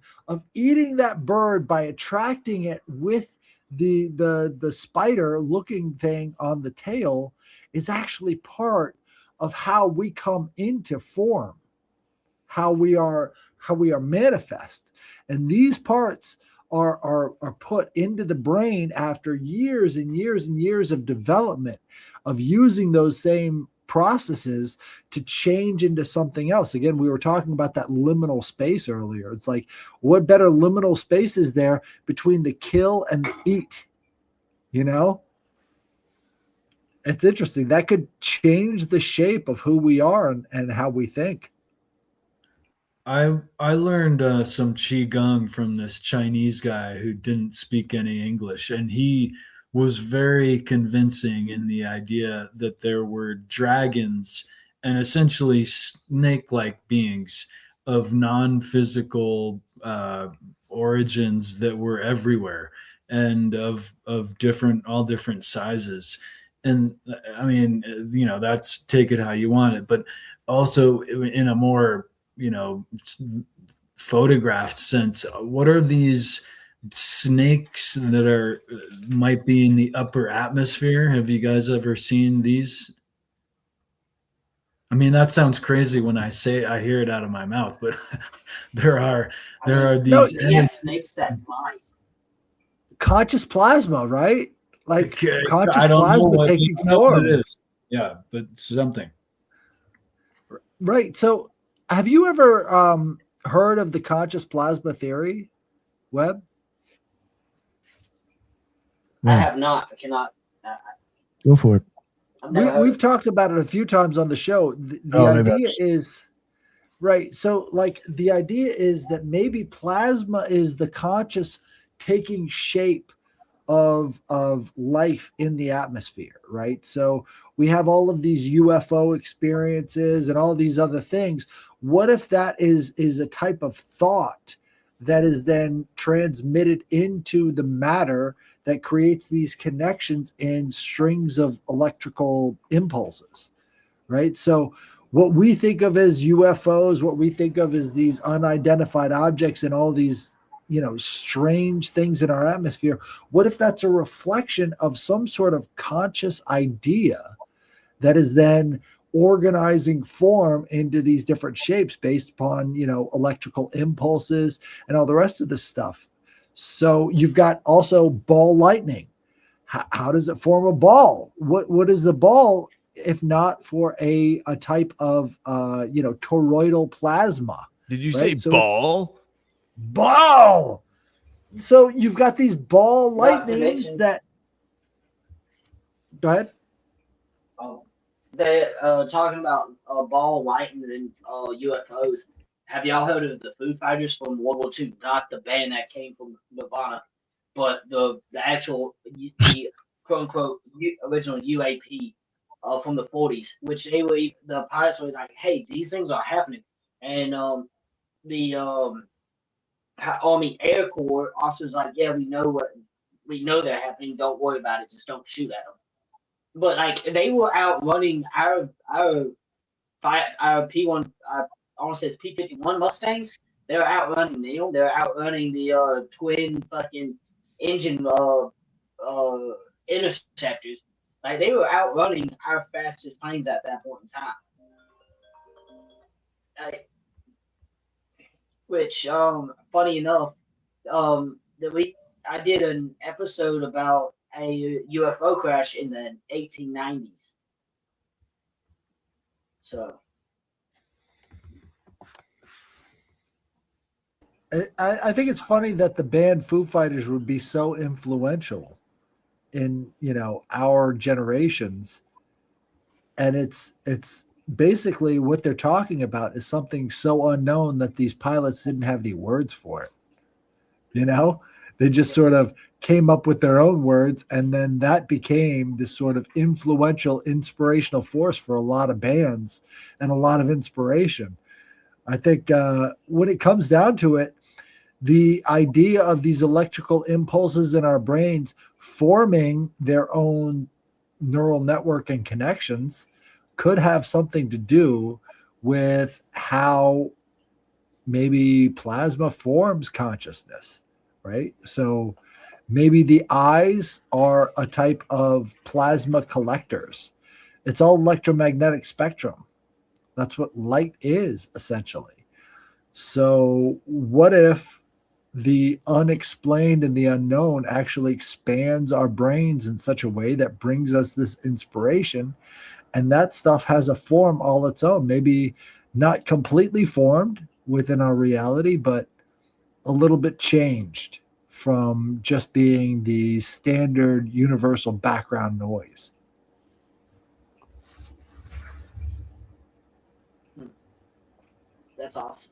eating that bird by attracting it with the spider looking thing on the tail is actually part of how we come into form, how we are manifest. And these parts are put into the brain after years and years and years of development of using those same processes to change into something else. Again, we were talking about that liminal space earlier. It's like, what better liminal space is there between the kill and the eat? You know, it's interesting. That could change the shape of who we are and how we think. I learned some qigong from this Chinese guy who didn't speak any English, and he was very convincing in the idea that there were dragons and essentially snake-like beings of non-physical origins that were everywhere and of different all different sizes. And I mean, that's take it how you want it, but also in a more photographed sense, what are these snakes that are might be in the upper atmosphere? Have you guys ever seen these? I mean, that sounds crazy when I say it, I hear it out of my mouth, but there are these Snakes that fly. Conscious plasma, right? Like Okay, conscious I don't know plasma what, taking I don't know what form. it is. Yeah, but something. Right. So, have you ever heard of the conscious plasma theory, Webb? I have not. I cannot. Go for it. We've talked about it a few times on the show. The idea is right. So, like, the idea is that maybe plasma is the conscious taking shape of life in the atmosphere, right? So we have all of these UFO experiences and all these other things. What if that is a type of thought that is then transmitted into the matter that creates these connections and strings of electrical impulses, right? So what we think of as UFOs, what we think of as these unidentified objects and all these strange things in our atmosphere. What if that's a reflection of some sort of conscious idea that is then organizing form into these different shapes based upon, electrical impulses and all the rest of this stuff? So you've got also ball lightning. How does it form a ball? What is the ball if not for a type of toroidal plasma? Did you right? say ball? Ball. So you've got these ball lightnings that. Go ahead. They're talking about ball lightning and UFOs. Have y'all heard of the Foo Fighters from World War II? Not the band that came from Nirvana, but the actual the quote unquote original UAP from the 40s, which the pilots were like, "Hey, these things are happening," and the Army Air Corps officers like, "Yeah, we know they're happening. Don't worry about it. Just don't shoot at them." But like they were outrunning our P1, I want to say it's P-51 Mustangs. They're outrunning them. They're outrunning the twin fucking engine interceptors. Like they were outrunning our fastest planes at that point in time. Like, which funny enough, I did an episode about a UFO crash in the 1890s. So I think it's funny that the band Foo Fighters would be so influential in our generations, and it's basically what they're talking about is something so unknown that these pilots didn't have any words for it. They just sort of came up with their own words, and then that became this sort of influential, inspirational force for a lot of bands and a lot of inspiration. I think when it comes down to it, the idea of these electrical impulses in our brains forming their own neural network and connections could have something to do with how maybe plasma forms consciousness, right? So maybe the eyes are a type of plasma collectors. It's all electromagnetic spectrum. That's what light is, essentially. So what if the unexplained and the unknown actually expands our brains in such a way that brings us this inspiration, and that stuff has a form all its own, maybe not completely formed within our reality, but a little bit changed from just being the standard universal background noise. that's awesome.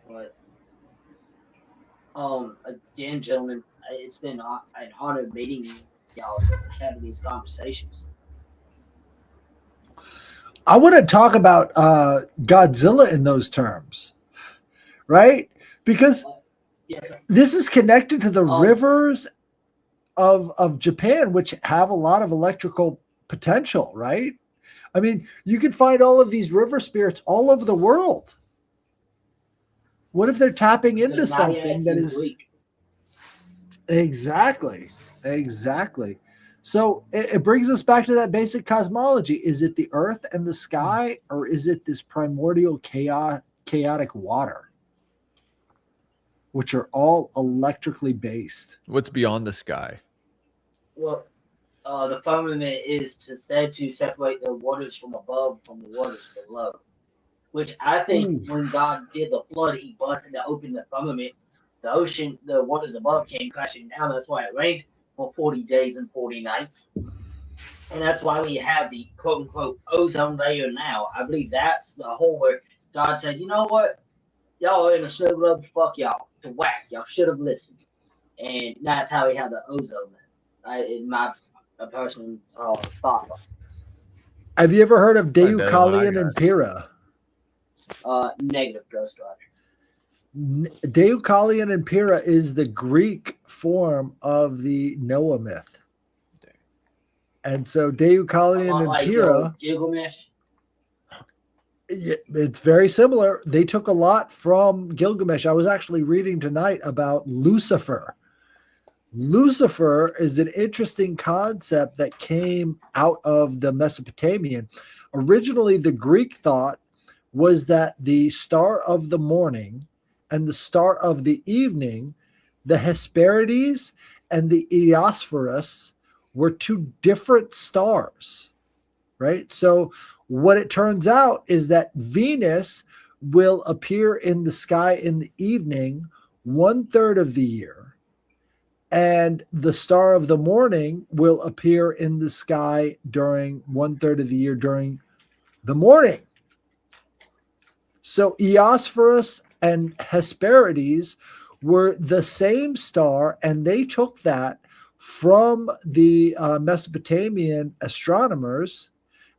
But again, gentlemen, it's been an honor meeting y'all, having these conversations. I want to talk about Godzilla in those terms, right? Because this is connected to the rivers of Japan, which have a lot of electrical potential, right? I mean, you can find all of these river spirits all over the world. What if they're tapping into something that is exactly. So it brings us back to that basic cosmology. Is it the earth and the sky, or is it this primordial chaotic water, which are all electrically based? What's beyond the sky? Well, the firmament is said to separate the waters from above from the waters below. Which I think when God did the flood, he busted to open the firmament. The ocean, the waters above came crashing down. That's why it rained for 40 days and 40 nights. And that's why we have the quote unquote ozone layer now. I believe that's the whole where God said, you know what? Y'all are in a snow globe, fuck y'all. To whack. Y'all should have listened. And that's how we have the ozone layer. In my personal thought process. Have you ever heard of Deucalion and Pyrrha? Negative, Ghost Rider. Deucalion and Pyrrha is the Greek form of the Noah myth. And so Deucalion and Pyrrha. Gilgamesh. It's very similar. They took a lot from Gilgamesh. I was actually reading tonight about Lucifer. Lucifer is an interesting concept that came out of the Mesopotamian. Originally, the Greek thought was that the star of the morning and the star of the evening, the Hesperides and the Eosphorus, were two different stars, right? So what it turns out is that Venus will appear in the sky in the evening 1/3 of the year, and the star of the morning will appear in the sky during 1/3 of the year during the morning. So Eosphorus and Hesperides were the same star, and they took that from the Mesopotamian astronomers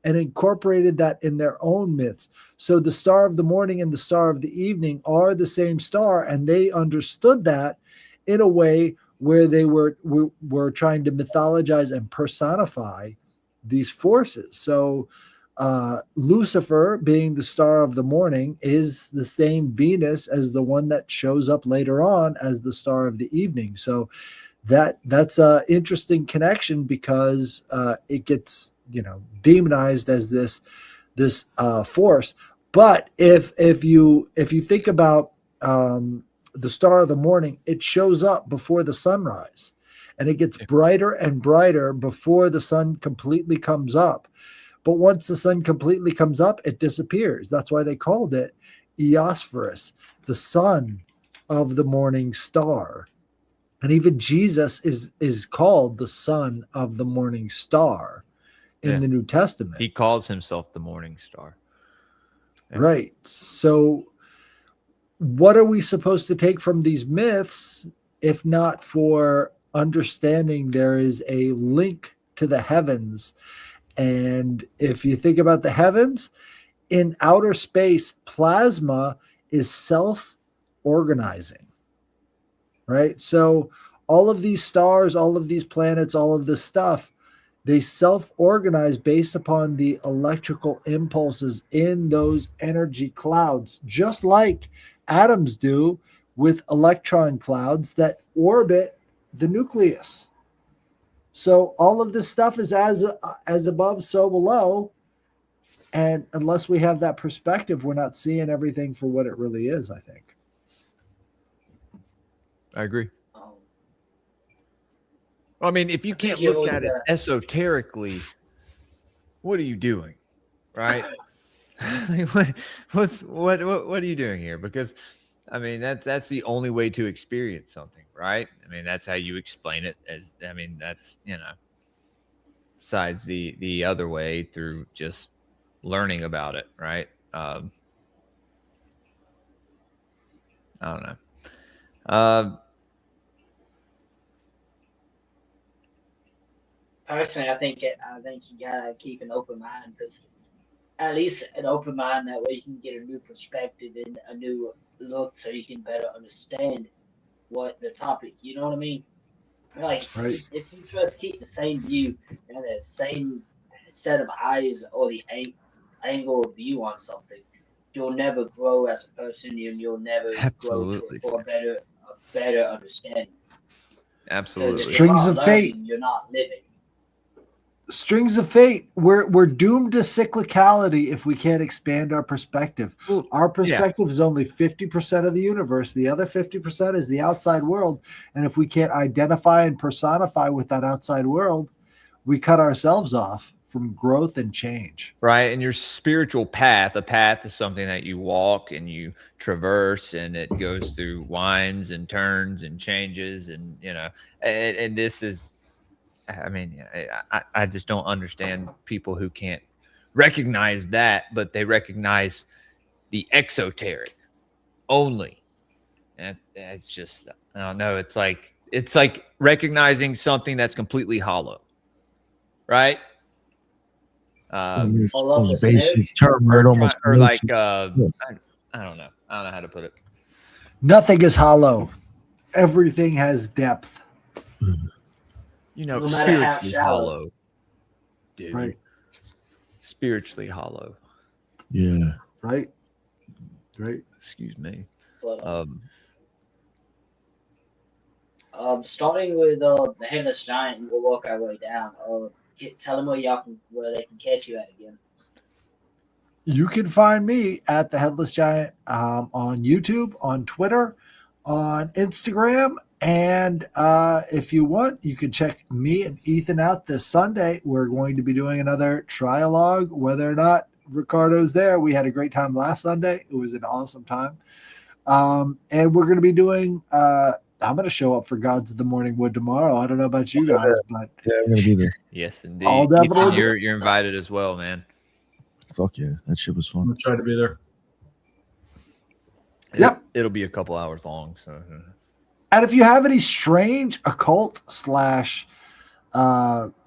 and incorporated that in their own myths. So the star of the morning and the star of the evening are the same star, and they understood that in a way where they were trying to mythologize and personify these forces. So Lucifer, being the star of the morning, is the same Venus as the one that shows up later on as the star of the evening. So that's a interesting connection, because it gets demonized as this force. But if you think about the star of the morning, it shows up before the sunrise, and it gets brighter and brighter before the sun completely comes up. But once the sun completely comes up, it disappears. That's why they called it Eosphorus, the son of the morning star. And even Jesus is called the son of the morning star in the New Testament. He calls himself the morning star. Yeah. Right. So what are we supposed to take from these myths, if not for understanding there is a link to the heavens? And if you think about the heavens, in outer space, plasma is self-organizing, right? So all of these stars, all of these planets, all of this stuff, they self-organize based upon the electrical impulses in those energy clouds, just like atoms do with electron clouds that orbit the nucleus. So all of this stuff is as above, so below. And unless we have that perspective, we're not seeing everything for what it really is, I think. I agree. I mean, if you can't look at it esoterically, what are you doing? Right? What are you doing here? Because I mean, that's the only way to experience something, right? I mean, that's how you explain it. That's, besides the other way through just learning about it, right? I don't know. Personally, I think you gotta keep an open mind, because at least an open mind, that way you can get a new perspective and a new look, so you can better understand what the topic. You know what I mean? Like, right. If you just keep the same view and the same set of eyes, or the angle of view on something, you'll never grow as a person, and you'll never grow for a better understanding. Absolutely. Strings of fate. You're not living. Strings of fate. We're doomed to cyclicality if we can't expand our perspective. Our perspective is only 50% of the universe. The other 50% is the outside world. And if we can't identify and personify with that outside world, we cut ourselves off from growth and change. Right. And your spiritual path, a path is something that you walk and you traverse, and it goes through winds and turns and changes. And, and this is, I mean, I just don't understand people who can't recognize that, but they recognize the exoteric only. And it's just, I don't know. It's like recognizing something that's completely hollow, right? Basic term, right? Almost, or like, I don't know. I don't know how to put it. Nothing is hollow. Everything has depth. No spiritually hollow, dude. Right. Spiritually hollow. Yeah. Right. Excuse me. But Um, starting with the Headless Giant, we'll work our way down. Tell them where they can catch you at again. You can find me at the Headless Giant on YouTube, on Twitter, on Instagram, and if you want, you can check me and Ethan out this Sunday. We're going to be doing another trialogue, whether or not Ricardo's there. We had a great time last Sunday. It was an awesome time. And we're going to be doing I'm going to show up for Gods of the Morning Wood tomorrow. I don't know about you guys, but Yeah, I'm gonna be there. yes, indeed. I'll definitely Ethan, do- you're invited as well, man. Fuck yeah, that shit was I'm fun. gonna try to be there. Yep. It'll be a couple hours long. So And if you have any strange occult /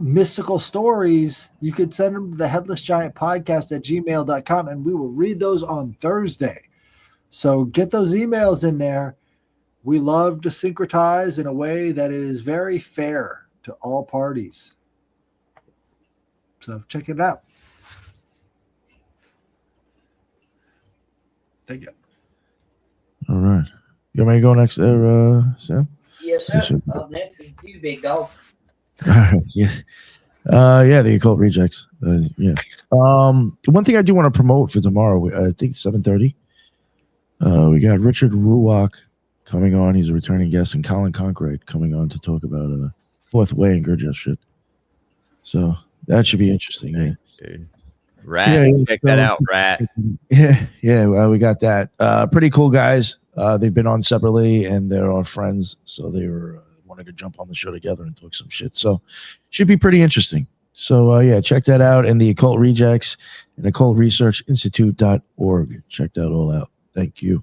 mystical stories, you could send them to the Headless Giant Podcast at gmail.com, and we will read those on Thursday. So get those emails in there. We love to syncretize in a way that is very fair to all parties. So check it out. Thank you. All right, you want me to go next there, Sam? Yes, sir. Yes, sir. Up next is you, big dog. Yeah. Yeah, the Occult Rejects. Yeah. One thing I do want to promote for tomorrow, I think 7:30. We got Richard Ruach coming on. He's a returning guest, and Colin Concrete coming on to talk about Fourth Way and Gurdjieff shit. So that should be interesting. Yeah. dude, Rat, check that out, Rat. Yeah. We got that. Pretty cool guys. They've been on separately, and they're our friends, so they were wanted to jump on the show together and talk some shit. So should be pretty interesting. So yeah, check that out. And the Occult Rejects and occultresearchinstitute.org. Check that all out. Thank you.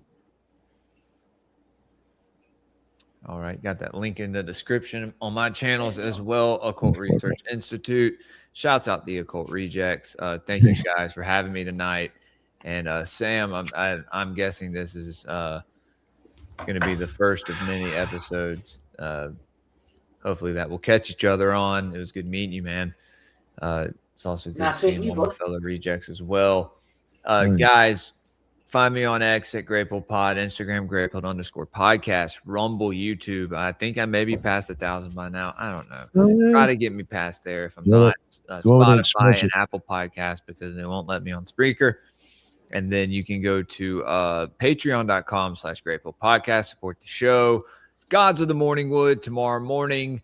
All right, got that link in the description on my channels as well. Occult Research Institute. Shouts out the Occult Rejects. Thank you guys for having me tonight. And Sam, I'm guessing this is going to be the first of many episodes. Hopefully that will catch each other on. It was good meeting you, man. It's also good seeing all my fellow rejects as well. Guys, find me on X at Grateful Pod, Instagram Grateful_podcast, Rumble, YouTube. I think I may be past 1,000 by now. I don't know. Try to get me past there if I'm not. Spotify and Apple Podcasts, because they won't let me on Spreaker. And then you can go to patreon.com/Grateful Podcast, support the show. Gods of the Morning Wood tomorrow morning.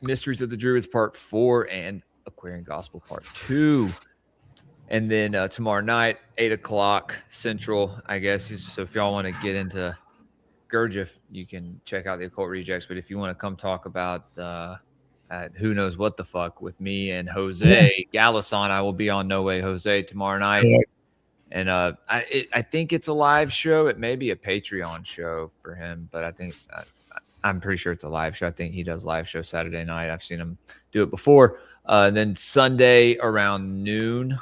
Mysteries of the Druids Part 4 and Aquarian Gospel Part 2. And then tomorrow night, 8 o'clock Central, I guess. So if y'all want to get into Gurdjieff, you can check out the Occult Rejects. But if you want to come talk about who knows what the fuck with me and Jose Galison, I will be on No Way Jose tomorrow night. Yeah. And I think it's a live show. It may be a Patreon show for him, but I think I'm pretty sure it's a live show. I think he does live show Saturday night. I've seen him do it before. Then Sunday around noon,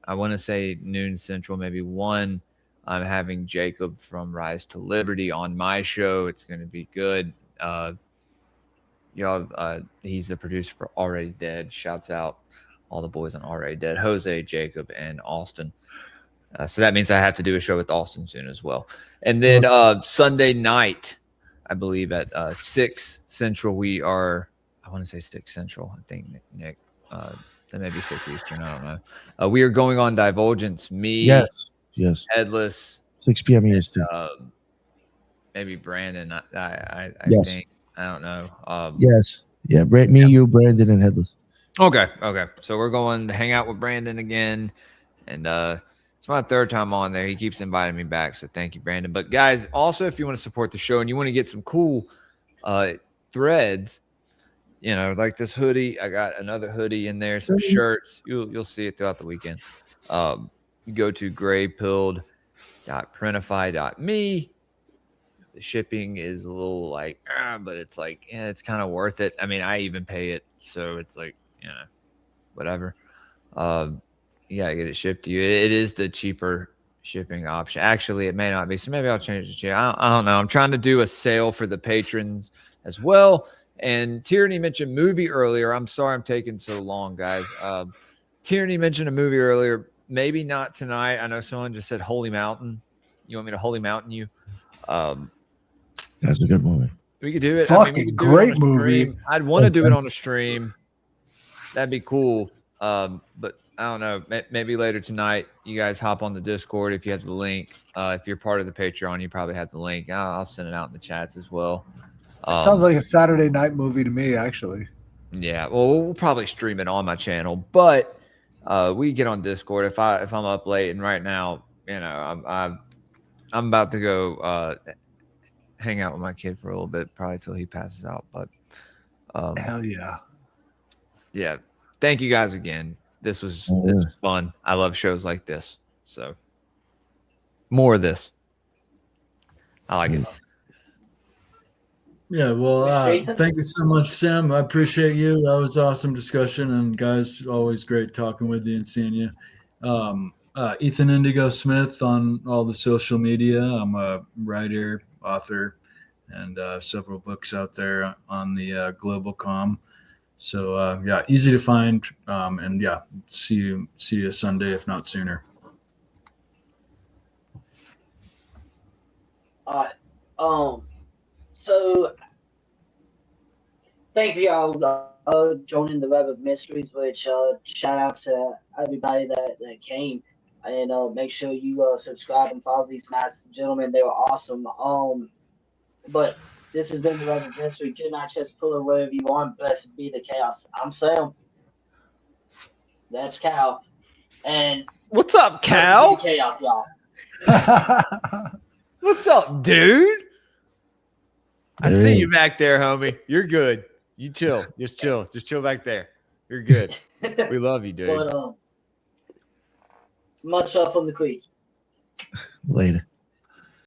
I want to say noon Central, maybe 1. I'm having Jacob from Rise to Liberty on my show. It's going to be good. He's the producer for Already Dead. Shouts out all the boys on Already Dead, Jose, Jacob, and Austin. So that means I have to do a show with Austin soon as well. And then Sunday night, I believe at 6 Central, we are, I want to say 6 Central. I think Nick, that may be 6 Eastern. I don't know. We are going on Divulgence. Me, yes, Headless, 6 p.m. EST. Maybe Brandon. I yes. think. I don't know. Yes. Yeah. You, Brandon, and Headless. Okay. So we're going to hang out with Brandon again. And it's my 3rd time on there. He keeps inviting me back. So thank you, Brandon. But guys, also, if you want to support the show and you want to get some cool threads, like this hoodie, I got another hoodie in there, some shirts. You'll see it throughout the weekend. You go to graypilled.printify.me. The shipping is a little but it's it's kind of worth it. I mean, I even pay it, so it's whatever. You gotta get it shipped to you. It is the cheaper shipping option. Actually, it may not be, so maybe I'll change it to you. I don't know. I'm trying to do a sale for the patrons as well. And Tierney mentioned movie earlier. I'm sorry I'm taking so long, guys. Tierney mentioned a movie earlier. Maybe not tonight. I know someone just said Holy Mountain. You want me to Holy Mountain you? That's a good movie. We could do it. Fucking we could do great it on a movie. stream. I'd want to do it on a stream. That'd be cool. But I don't know. Maybe later tonight, you guys hop on the Discord if you have the link. If you're part of the Patreon, you probably have the link. I'll send it out in the chats as well. Sounds like a Saturday night movie to me, actually. Yeah. Well, we'll probably stream it on my channel, but we get on Discord if I'm up late, and right now, you know, I'm about to go hang out with my kid for a little bit, probably till he passes out. But hell yeah. Yeah. Thank you guys again. This was fun. I love shows like this. So more of this. I like it. Yeah, well, thank you so much, Sam. I appreciate you. That was awesome discussion, and guys, always great talking with you and seeing you. Ethan Indigo Smith on all the social media. I'm a writer, author, and several books out there on the Global Com. So yeah, easy to find, and yeah, see you Sunday, if not sooner. So thank you all joining the Web of Mysteries, which shout out to everybody that came, and make sure you subscribe and follow these nice gentlemen. They were awesome. But this has been the Web of Mystery. Good night, chess puller, wherever you want. Blessed be the chaos. I'm Sam. That's Cal. And what's up, Cal? Chaos, y'all. What's up, dude? I see you back there, homie. You're good. You chill. Just chill. Just chill back there. You're good. We love you, dude. But, much love from the Creek. Later.